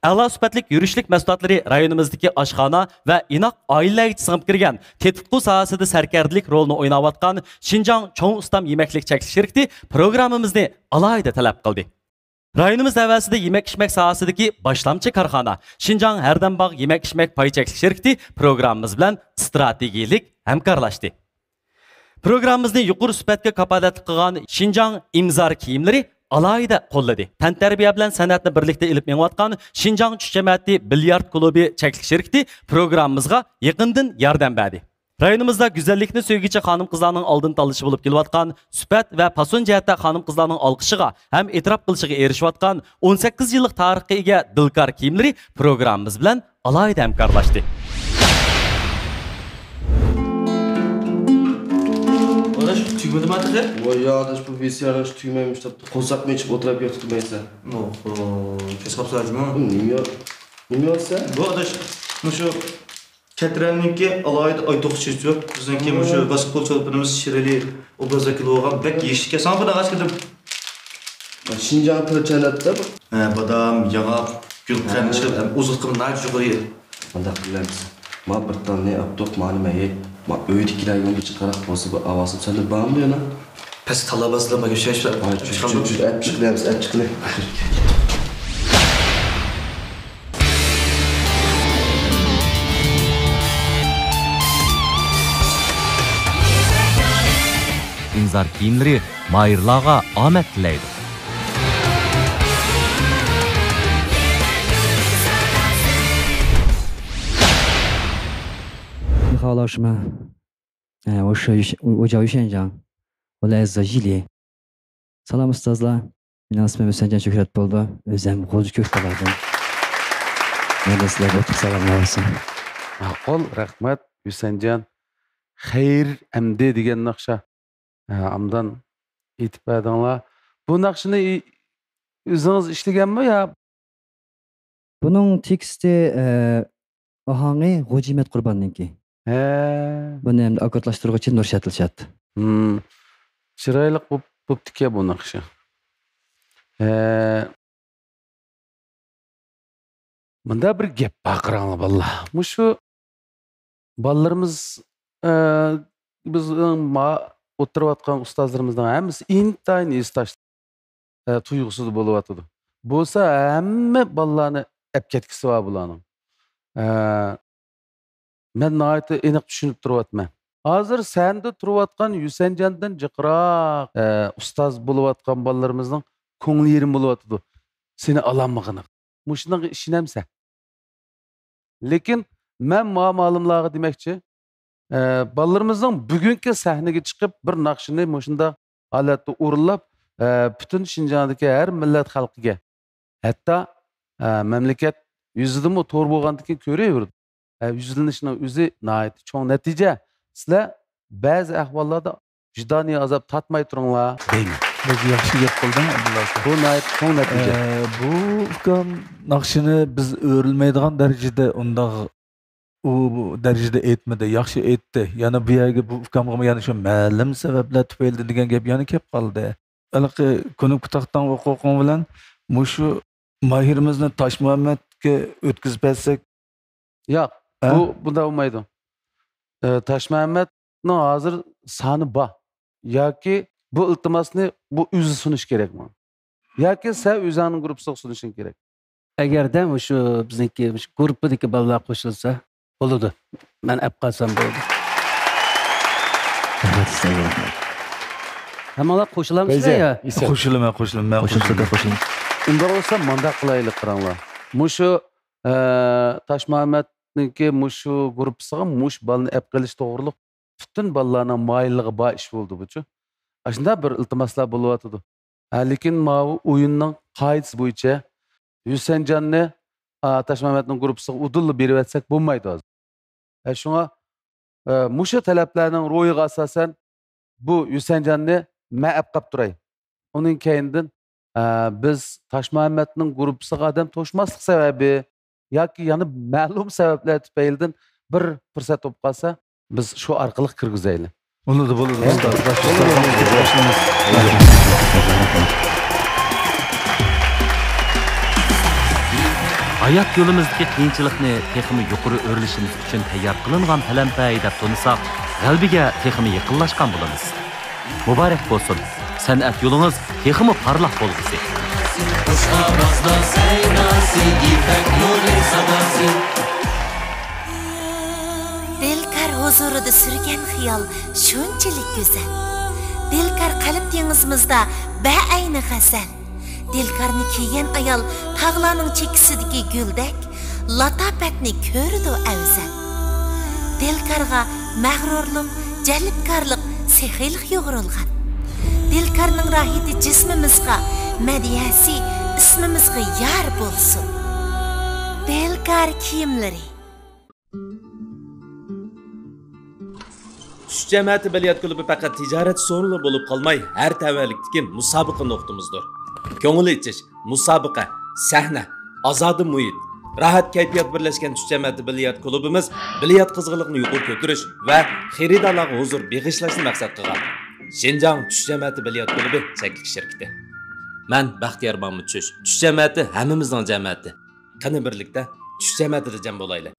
[SPEAKER 1] Əla sübətlik yürüşlük məhsullatları rayonumuzdakı aşxana və inaq ailələrə sığıb kirgan tetqiqo sahəsində sərkərdilik rolunu oynavatqan Şinjan Çoğ Ustam Yeməklik Çəkiliş şirkəti proqramımızı alayda tələb qıldı. Rayonumuz təvəsində yemək-içmək sahəsidəki başlamçı karxana Şinjan Ərdənbağ yemək-içmək payı çəkiliş şirkəti proqramımız bilan strategiyalik həmkarlaşdı. Proqramımızı yuqori sübətə kapalatlı qılğan Şinjan imzar kiyimləri alayda qo'lladı. Tantarbiya bilan san'atni birlikda ilib menayotgan Şinjan Chuch Jamiyati Bilyard klubi çəkiliş şirkəti proqramımızga yaqindan yordam berdi. Rayonumuzda güzellikni söygüçü xanım qızlarının aldın talışı bulup keliyotgan, sübət və pason cəhətdə xanım qızlarının alqışıga həm etiraf qilishig'a erishiyotgan 18 yillik tarixga ega dilkar kiyimleri proqramımız bilan alayda hamkorlashdi.
[SPEAKER 7] Adaş tüymedi mi artık? Vay ya adaş bu VCR'ın şu tüymeymiş tabi. Konsak mı içip oturup yoktu neyse. Kes kapsayacağım ha? Bilmiyor sen? Bu adaş şu Ketrenninki alayda ay toxuş yok. Bizdenki şu basketbol çalıplarımız şireli obrazdaki loğan bek yeşike. Sana bana kaç kedim? Şinjan Kılıçanat'ta bu. Badam, yağa, gül krem çıkıp uzun daha çok oluyor. Banda bilemiz. Ma bir tane abdok malumeye. Ma öğüt kilayını çıkarak olsa bu avazım sen de bağım diyor lan. Pes talabasla bak şey şeyler. Et çıklayamız, et çıklayamız.
[SPEAKER 18] İmzar kiyimleri Mayırlağa omad tilaydi.
[SPEAKER 4] 你好，老师们。我叫于县长，我来自伊犁。Salam ustazlar. Mening ismim O'sanjan Shuhrat bo'ldi. O'zim G'o'ji ko'ktalardan. Menda sizlarga o'tib salomlar olsun.
[SPEAKER 3] Ma'qul, rahmat O'sanjan. Xayr amdi degan naqsha. Amdan aytib berdinglar. Bu naqshni o'zingiz ishlaganmi yo?
[SPEAKER 4] Buning teksti ohangi G'o'jimat Qurbonniki. Buni endi akordlashtiruvchi Nurshat Dilshod.
[SPEAKER 3] Chiroyli bo'pti-ku bu naqsha. Bunda bir gap baqiranglar vallah. Mushu bolalarimiz bizning o'tirayotgan ustozlarimizdan hammasi intayin estash tuyg'usiz bo'layotdi. Bo'lsa hamma bolalarni olib ketkisi bor bularning. Men nihoyatda aniq tushunib turibman. Hozir senda turayotgan Yusanjandan jiqroq ustoz bo'layotgan bolalarimizning ko'ngli yerim bo'layotdi. Seni alanmag'ini. Mushunga ishonamsan. Lekin men ma'lumlarga demoqchi, bolalarimizning bugungi sahnaga chiqib bir naqshini mushunda holatda o'rinlab butun Şinjandagi har millat xalqiga hatto mamlakat yuzidami to'r bo'lgandan keyin ko'raverdi. Yuzlanishning o'zi nihoyat cho'ng natija. Sizlar ba'zi ahvollarda vijdoniy azob tatmay turinglar deyman.
[SPEAKER 12] Yaxshi gap qilding Abdulla.
[SPEAKER 3] Bu nihoyat cho'ng natija.
[SPEAKER 12] Bu ukam naqshini biz o'rilmaydigan darajada undaq u darajada aytmadi, yaxshi aytdi. Yana bu yerga bu ukamga yana shu ma'lum sabablar tufayli degan gap yana kelib qoldi. Alaqi kuni putaqdan o'qoqon bilan mushu mahirimizni Tosh Muhammadga o'tkazib bersak.
[SPEAKER 3] Yo'q, bu bunda bo'lmaydi. Tosh Muhammadning hozir soni bor. Yoki bu iltimosni bu o'zi sunish kerakmi? Yoki sen o'zingning guruhiga sunishing kerak.
[SPEAKER 9] Agarda shu bizniki guruhdagi bolalar qo'shilsa bo'ladi. Men olib qolsam bo'ladi. Hammalar qo'shilamizlar ya?
[SPEAKER 12] Qo'shilaman. Qo'shilsa qo'shiling.
[SPEAKER 3] Unda bo'lsa mandaq qilaylik qaranglar. Mushu Tosh Muhammadniki mushu guruhiga mush balni olib qilish to'g'riliq butun bolalarning moyilligi bor ish bo'ldi buchu. Shunda bir iltimoslar bo'lyotdi. Lekin mau o'yinning qoidasi bo'yicha Yusenjanni Tosh Muhammadning guruhiga udulli berib etsak bo'lmaydi hozir. Shunga mushu talablarning ro'yiga asosan bu Yusenjanni men olib qolib turay. Uning keyindan biz Tosh Muhammadning guruhiga odam to'shmaslik sababi yoki yana ma'lum sabablar tufaylidan bir fursat bo'lib qolsa, biz shu orqali kirgizaylik.
[SPEAKER 12] Bo'ladi.
[SPEAKER 18] Hayat yo'limizdagi qiyinchilikni texmi yuqori o'rlishimiz uchun tayyor qilingan palampay deb to'nisak, qalbiga texmi yaqinlashgan bo'lamiz. Muborak bo'lsin. San'at yo'lingiz texmi parlaq bo'lsin.
[SPEAKER 14] Dilkar huzurida sürgen xiyol shunchalik go'zal. Dilkar qalb dengizimizda ba'ayni g'azal. Dilkarni kiygan ayol tog'larning chekisidagi guldek latofatni ko'rdi afzal. Dilkarga mag'rurlik, jalbkorlik, sehiylik yo'g'rilgan. Dilkarning rohati jismimizga, madiyasi ismimizga yar bo'lsin. Dilkar kiyimlari.
[SPEAKER 6] Tush jamiyati biliyat klubi faqat tijorat so'rili bo'lib qolmay, har tavallikdagi musobaqa nuqtamizdir. Ko'ngil ichish, musobaqa, sahna, ozodi muhit, rahat kayfiyat birlashgan tush jamiyati biliyat klubimiz biliyat qizg'inligini yuqori ko'tarish va xaridorlarga huzur beg'ishlashni maqsad qilgan. Şinjan tush jamiyati biliyat klubi saklik shirkati. Men Baxtiyor Mahmud Tush. Tush jamiyati hammamizning jamiyati. Qani birlikda tush jamiyatida jam bo'laylik.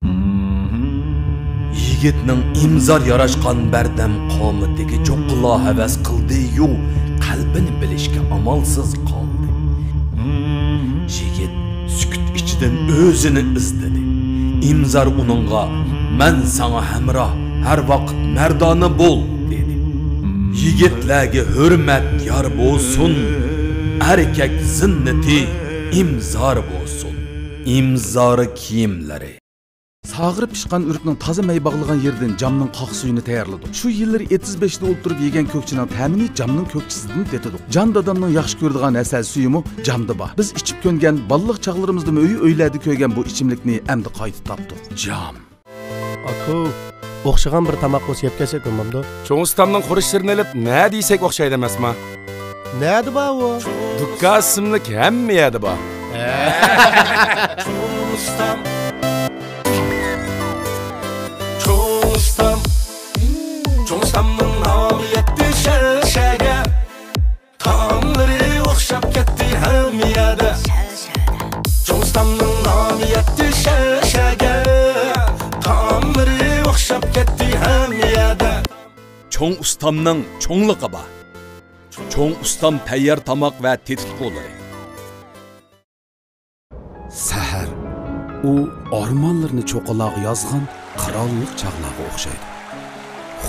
[SPEAKER 15] Yigitning imzor yarashgan bardam qomatiga cho'qila havas qildi-yu, qalbini bilishga amalsiz qoldi. Yigit sukut ichidan o'zini izladi. Imzor uningga "Men sana hamroh, har vaqt mardona bo'l" dedi. Yigitlarga hurmat yor bo'lsin, erkak zinnati imzor bo'lsin. İmzori kiyimlari.
[SPEAKER 16] Sağırıp pişkan ürknün taze may bağlagan yerden camның qaq suyunu tayarladık. Şu yılları 75'de olturup yegen kökçinin təmini camның kökçisinden detedik. Can dadamның yaxşı gördüğün əsəl suyumu camda var. Biz içip köngen balıq çağlarımızda öğü öyledi köygen bu içimlikni əmdi qaytı tapdık. Cam.
[SPEAKER 13] Aku, oxşagan bir tamaq olsa yep kelsek olmamdı.
[SPEAKER 8] Çoğun ustamның құрышlarını elip ne deysek oxşaydı emasma?
[SPEAKER 13] Ne adı ba o?
[SPEAKER 8] Dukka isimlik hemme adı ba.
[SPEAKER 17] Çoğustamның namı yetti şərşəgə Tamları oxşap getdi həmiyədə Çoğustamның namı yetti şərşəgə Tamları oxşap getdi həmiyədə
[SPEAKER 15] Çoğun ustamның çoğunluqı ba. Çoğun ustam tayyar tamaq və tetik qo'llari.
[SPEAKER 16] Səhər o ormanlarını çoqalağı yazğan qirollik çağlağı oxşaydı.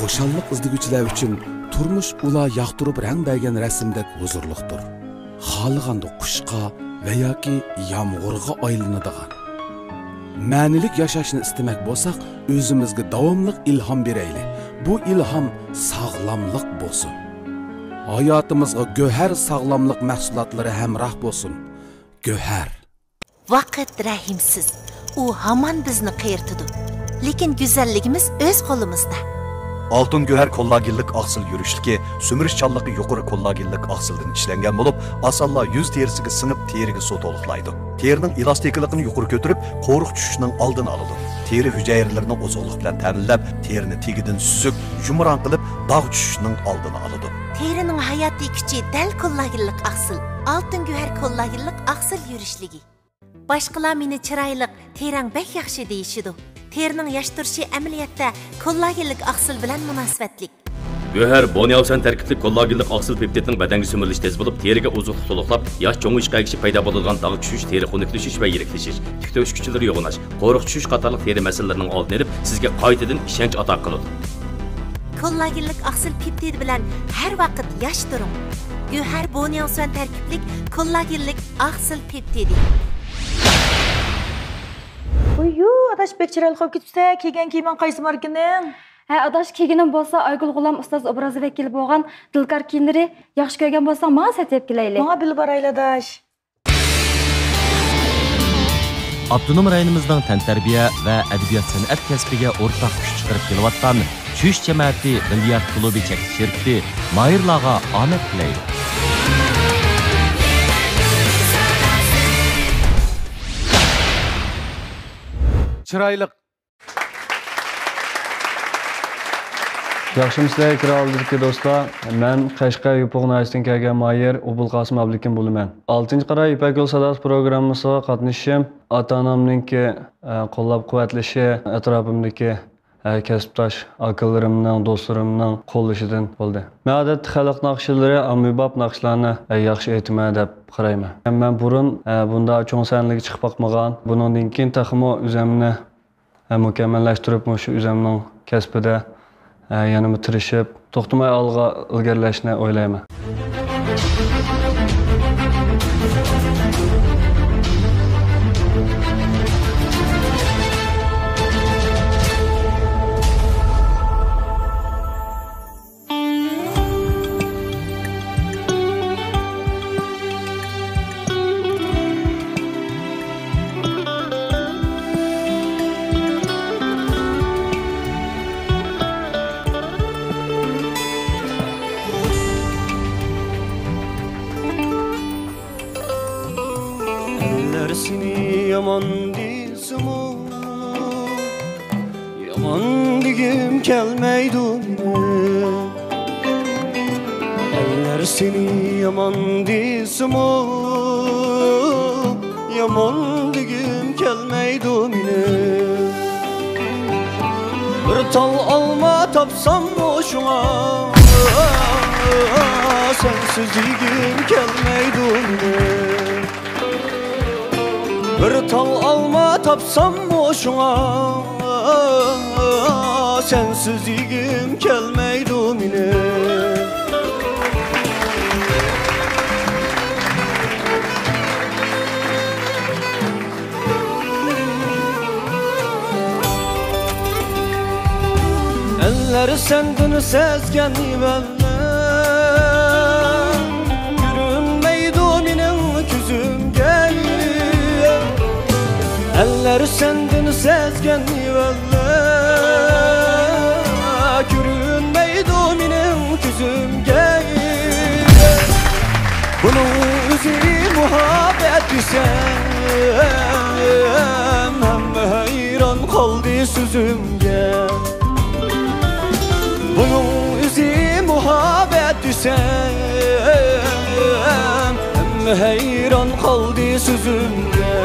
[SPEAKER 16] Xoşallik izdigüchilar uchun turmush ular yoqtirib rang bergan rasmdek huzurliqdir. Xohlaganda qushqa va yoki yomg'irga aylanadigan. Ma'nilik yashashni istamak bo'lsak, o'zimizga davomli ilhom beraylik. Bu ilhom sog'lomlik bo'lsin. hayatımızga göher sağlamlık mahsulatları hemrah bolsun. Göher.
[SPEAKER 14] Vaqt rahimsiz. U hamon bizni qiyirtidi. Lekin go'zalligimiz o'z qo'limizda.
[SPEAKER 20] Altın göher kollagillik aksıl yürüşlüki, sömürüşçallığı yukarı kollagillik aksıldan işlengen bulup, asalla yüz terisiga sınıp terigi su toluqlaydı. Terinin elastikliğini yukarı götürüp, qoruq düşüşünün aldını alıdı. Teri hücayirlerini ozuqluq bilen təminlep, terini tegidin süzük, yumuran qılıp, dağ düşüşünün aldını alıdı.
[SPEAKER 14] Terinin hayati küçü dal kollagillik aksıl, altın göher kollagillik aksıl yürüşlügi. Başqalar meni chiroyli, terang bek yaxshi deyishidi. Terning yosh turishi amaliyotda kollagenlik oqsil bilan munosabatlik.
[SPEAKER 26] Göher bonialsan tarkibli kollagenlik oqsil peptidning badanga so'milishi tez bo'lib, teriga ozuqlik to'liqlab, yosh cho'ng'ishqa egishib paydo bo'lgan dog' tushish, teri xunuklashish va yiriklashish, tikta o'chkichilari yo'g'inash, qo'riq tushish qatorliq teri masalalarining oldini olib, sizga qaytadan ishonch ato qiladi.
[SPEAKER 14] Kollagenlik oqsil peptid bilan har vaqt yosh turing. Göher bonialsan tarkibli kollagenlik oqsil peptidi.
[SPEAKER 5] Uyyu, adaş bek chiroyli qolib ketibsa, kelgan kiyman qaysi markaning?
[SPEAKER 10] Ha, adaş kiyginim bo'lsa, Aygul G'ulom ustoz obrazi vakili bo'lgan Dilkar kiyimlari yaxshi ko'rgan bo'lsa, menga satib kelaylik.
[SPEAKER 5] Menga bilib borayli adaş.
[SPEAKER 18] Abdunum rayonimizning tantarbiya va adabiyot san'at kasbiga o'rtaq kuch chiqarib kelayotgan Tush jamoati Bilyard klubi chekish shirkati Mayirlarga omad tilaydi.
[SPEAKER 3] Chiroyli.
[SPEAKER 11] Yaxshimisiz ikromli do'stlar. Men Qashqar Yupoq Naysidan kelgan Mayer Obulqosim Abdukin bo'laman. 6-qara Ipak yo'l sadosi programmasiga qatnashishim ota-onamningki qo'llab-quvvatlashi, atrofimdagi kasbdosh akalarimning, do'stlarimning qo'llashidan bo'ldi. Men odatda xalq naqshlari, ommabop naqshlarni yaxshi aytman deb qarayman. Men burun bunda cho'ng sanliga chiqib boqmagan. Bundan keyin taxmo o'zimni mukammallashtirib, shu o'zimning kasbida yanama tirishib, to'xtamay olg'a ilgarilashni o'ylayman.
[SPEAKER 2] Bir tal alma tapsam boşuna sensiz yigim kelmeydi mine. Eller sendin sezgen ben Eller sendin sezgen valla Görünmeydi benim küzümge Bunun üzü muhabbet desem Hem hayran kaldı sözümge Bunun üzü muhabbet desem Hem hayran kaldı sözümge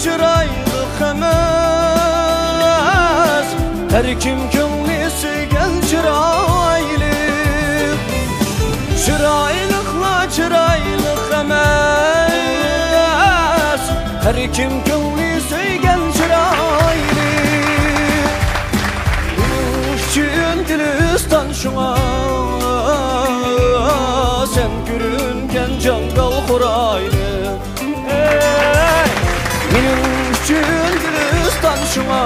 [SPEAKER 2] Çıraylık emez Her kim könlüsü gel çıraylık Çıraylıkla çıraylık kim ko'ngli söygen çıraylı Üçün Gülistan şuna Sen görüngen cangal kuraylı Benim üçün Gülistan şuna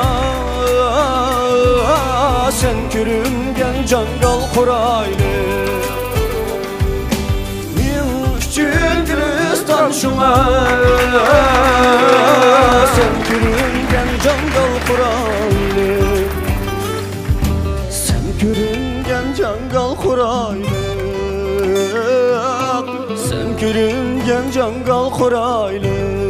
[SPEAKER 2] Sen görüngen cangal kuraylı Benim üçün Gülistan şuna Sen görüngen cangal kuraylı Sen görüngen cangal kuraylı Sen görüngen cangal kuraylı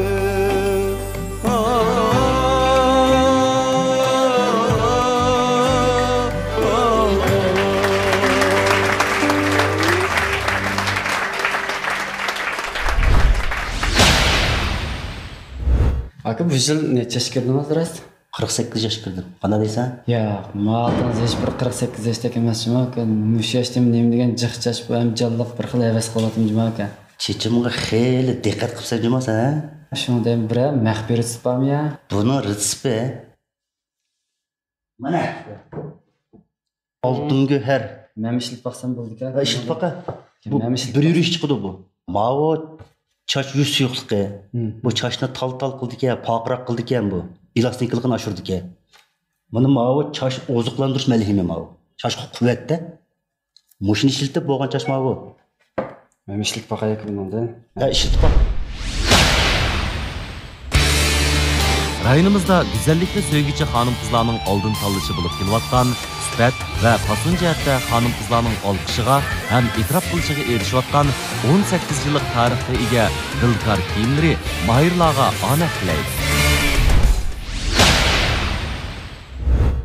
[SPEAKER 4] Aka bu yıl neçe yaş kirdiniz rast?
[SPEAKER 19] 48 yaş kirdim. Qana deysan?
[SPEAKER 4] Yo'q, ma'lumotimiz hech bir 48 yoshdek emas juma aka. Mush yoshda nima degan jiqchash bu ham jalloq bir xil havas qilyaptim juma aka.
[SPEAKER 19] Chechimga xeyli diqqat qilsa jumasan, ha?
[SPEAKER 4] Shunday bir maxfiy retseptmi ya?
[SPEAKER 19] Buni retsepti. Mana. Oltin go'har.
[SPEAKER 4] Men ishlab baqsam bo'ldi-ku.
[SPEAKER 19] Ishlab baqa. Bu bir yurish chiqdi bu. Mavo Çaş yüz suyuqlıqı. Bu çaşını tal qildi-ki, poqroq qildi-ki bu. Elastikligini oshirdi-ki. Mana mavo çaş oziqlantirish malhimi mavo. Çaş quvvatda. Mushini ishlatib bo'lgan çaş mavo.
[SPEAKER 4] Men ishlatib baqay ekanman-da.
[SPEAKER 19] Ha, ishlatib baq.
[SPEAKER 18] Rayonimizda güzellikle söygüçü hanım kızlarının oldun tanlışı bulup kelayotgan süpet ve fason jihatda hanım kızlarının olqishiga hem itiraf qilishiga erishayotgan 18 yıllık tarixga ega Dilkar kiyimleri mahirlarga omad tilaydi.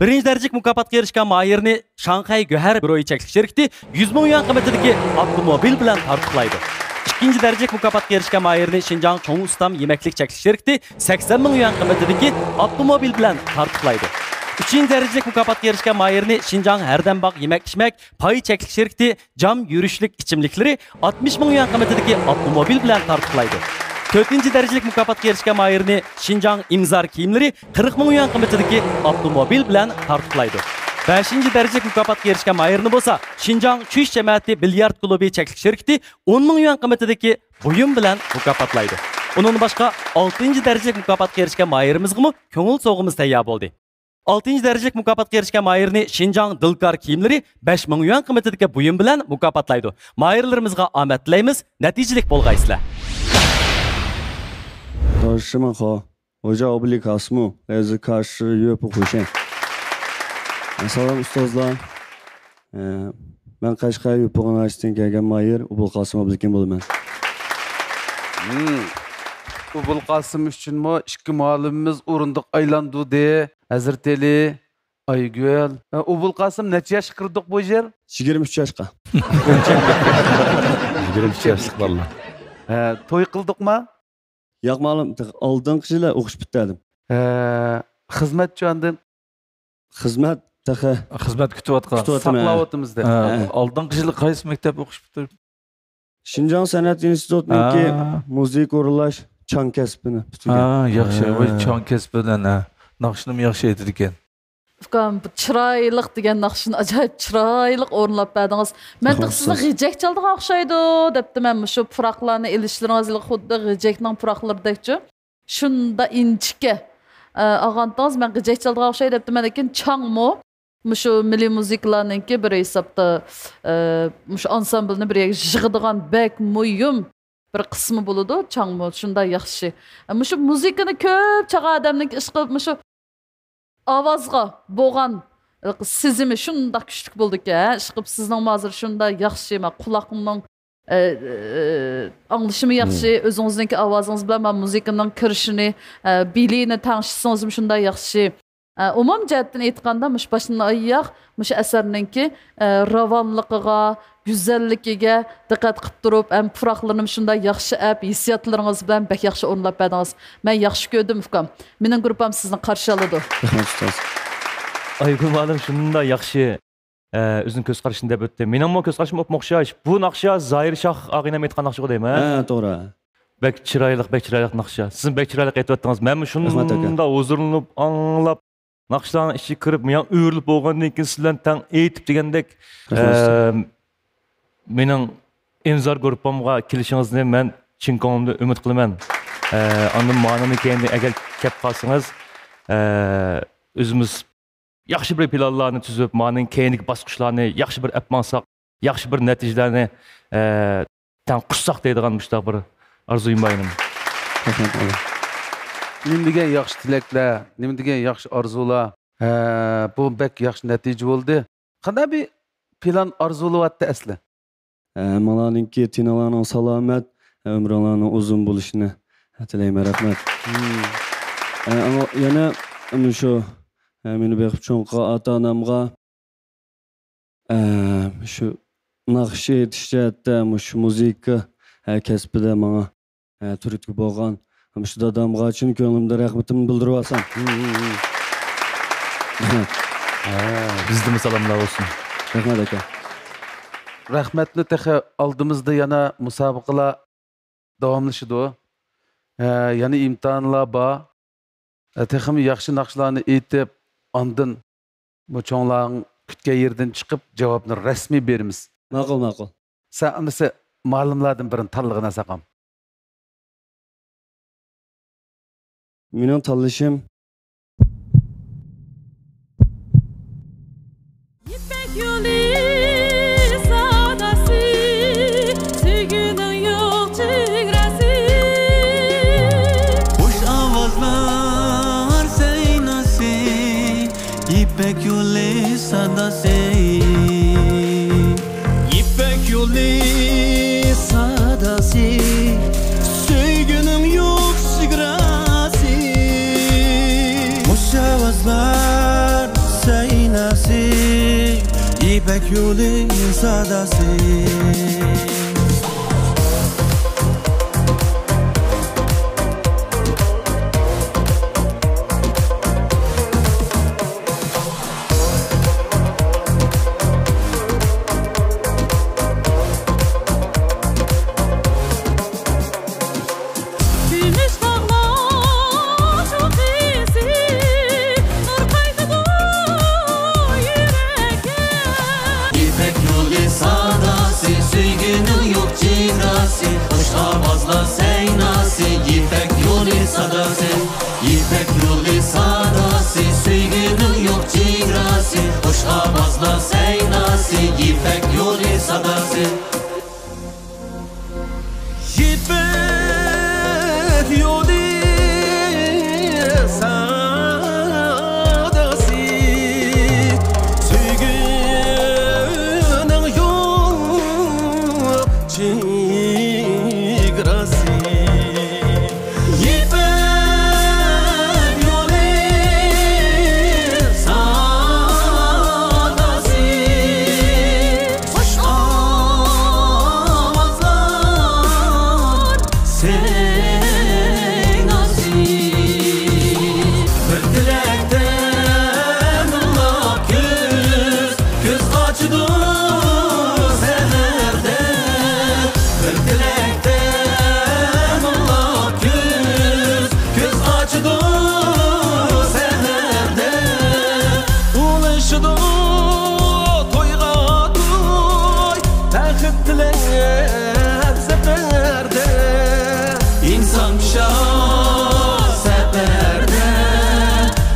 [SPEAKER 1] Birinci derecik mukofotga erishgan mahirni Shanxay Go'har Bro'yi cheklik sherikti 100 ming yuan qiymatidagi avtomobil bilan tartiblaydi. İkinci derecik mukofotga erishgan mahirni Şinjan Cho'ng Ustam yemeklik cheklik sherikti 80 ming yuan qiymatidagi avtomobil bilan tartiblaydi. Üçüncü derecik mukofotga erishgan mahirni Şinjan Herdembaq yemek-içmek pay cheklik sherikti cam yürüşlük içimlikleri 60 ming yuan qiymatidagi avtomobil bilan tartiblaydi. Dördüncü derecelik mukofotga erishgan mahirni Şinjan imzar kiyimleri 40 ming yuan qiymatidagi avtomobil bilan tartiblaydi. 5. derecelik mukofotga erishgan mahirni bo'lsa Şinjan Chush Jamiyati bilyard klubi cheklik sherikti 10 ming yuan qiymatidagi buyum bilan mukofotlaydi. Onun başqa 6. derecelik mukofotga erishgan mahirimizga ko'ngil so'g'imiz tayyor bo'ldi. 6. derecelik mukofotga erishgan mahirni Şinjan Dilkar kiyimleri 5 ming yuan qiymatidagi buyum bilan mukofotlaydi. Mahirlarimizga omad tilaymiz, natijalik bo'lg'aysizlar.
[SPEAKER 21] 同事们好，我叫奥布里卡斯姆，来自喀什乐普回县。Salam ustozlar. Ben Qashqar Yo'q Universitetidan kelgan Mahir Ubulqosim Abdukin bo'laman.
[SPEAKER 3] Ubulqosim uchunmi ikki muallimimiz o'rindiq aylandu de Hazrateli Aygul. Ubulqosim necha yosh kirdik bu yer?
[SPEAKER 21] 23 yoshga.
[SPEAKER 8] 23 yoshlik vallahi.
[SPEAKER 3] To'y qildikmi?
[SPEAKER 21] Yo'q, ma'lum, oldingi yili o'qish bitdim.
[SPEAKER 3] Xizmat jo'ndan
[SPEAKER 21] xizmat
[SPEAKER 12] xizmat kutayotgan.
[SPEAKER 3] Saqlayapmizda.
[SPEAKER 12] Oldingi yili qaysi maktab o'qish bitirib?
[SPEAKER 21] Şinjan San'at Instituti'ninki müzik o'rinlash chan kasbini bitirgan.
[SPEAKER 12] Yaxshi, voy chan kasbidan naqshini yaxshi aytdi ekan.
[SPEAKER 22] Ufkan chiroyliq degan naqshini ajoyib chiroyliq o'rinlab berdingiz. Men sizni g'ijak chaldiga o'xshaydi debdi. Men shu puroqlarni ilishlaringiz xuddi g'ijekning puroqlaridekchi. Shunda inchika ag'antingiz men g'ijak chaldiga o'xshaydi debdi. Men lekin changmi şu milliy muzikalarninki bir hesapda şu ansamblni bir yig'adigan bek muhim bir qismi bo'ladi. Changmi shunda yaxshi. Şu muzikani ko'p chaqa odamning ish qilib şu ovozga bo'lgan sizimi shunda kuchli bo'ldi-ki, ish qilib sizning hozir shunda yaxshi, men quloqimning anglashimi yaxshi, o'zingizningki ovozingiz bilan men muzikaning kirishini, bilini tanishsangiz shunda yaxshi. Umum jihatdan aytganda, mush boshdan oyoq mush asarninki ravonligiga, go'zalligiga diqqat qilib turib, ham puroqlarim shunday yaxshi ap, hissiyotlaringiz bilan bek yaxshi o'rnab berdingiz. Men yaxshi ko'rdim ukam. Mening guruhim sizni qarshi oladi.
[SPEAKER 21] Rahmat ustoz.
[SPEAKER 23] Aygul muallim shunda yaxshi o'zining ko'z qarashini deb o'tdi. Mening ko'z qarashim o'xshash. Bu naqsha Zoir Shoh og'inam aytgan naqsha deymi?
[SPEAKER 21] Ha, to'g'ri.
[SPEAKER 23] bek chiroyli naqsha. Siz bek chiroyli aytayotdingiz. Men shunda huzurlanib, anglab, naqshlarning ichiga kirib, men o'rilib bo'lgandan keyin sizlarni tang aytib degandek, mening imzor gruppamga kelishingizni men chin ko'nglimdan umid qilaman. Andan ma'noni keyin agar kelib qolsangiz, o'zimiz yaxshi bir planlarni tuzib, ma'ning keyingi bosqichlarni yaxshi bir apmansak, yaxshi bir natijalarni tang qussak deydigan mushtaq bir arzuyim baynim.
[SPEAKER 3] Nima degan yaxshi tilaklar, nima degan yaxshi orzular. Bu bek yaxshi natija bo'ldi. Qanday bir plan orzulayapti asli?
[SPEAKER 21] Malaninki tinalarning salomat, umrlarning uzun bo'lishini tilayman, rahmat. Ama yana shu meni beqib cho'nqa ota-onamga shu naqsh etish jihatda, shu muzika kasbida menga turtki bo'lgan shu dadamga chin ko'nglimda rahmatimni bildirib olsam.
[SPEAKER 23] Bizning salomlar olsun.
[SPEAKER 21] Rahmat aka.
[SPEAKER 3] Rahmatni texe aldığımızda yana musabaqalar davamlaşıdı. Yani imtihanlar ba. Texim yaxshi naqshlarni aytib, andın bu çoğunların kütke yerden çıkıp cevabını resmi berimiz.
[SPEAKER 21] Ma'qul.
[SPEAKER 3] Sen anısı ma'lumlardan birini tanlığına saqam.
[SPEAKER 21] Mening tanlashim
[SPEAKER 2] İpek yolu sadası, İpek yolu sadası, sevginim yok sigrası. Muşavazlar seynası, İpek yolu sadası. İpek yolu sadası, sevginin yok cigrası. Hoş avazla seynası, İpek yolu sadası. İpek yolu sadası, sevginin yok cigrası. İnsan şah seferde,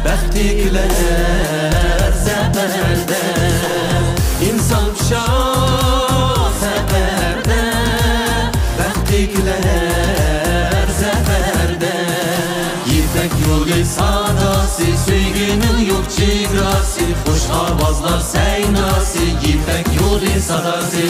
[SPEAKER 2] bektikler seferde. İnsan şah seferde, bektikler seferde. İpek yolu sadası, sevginin yok cigrası. Hoş avazlar seynası, İpek yolu sadası.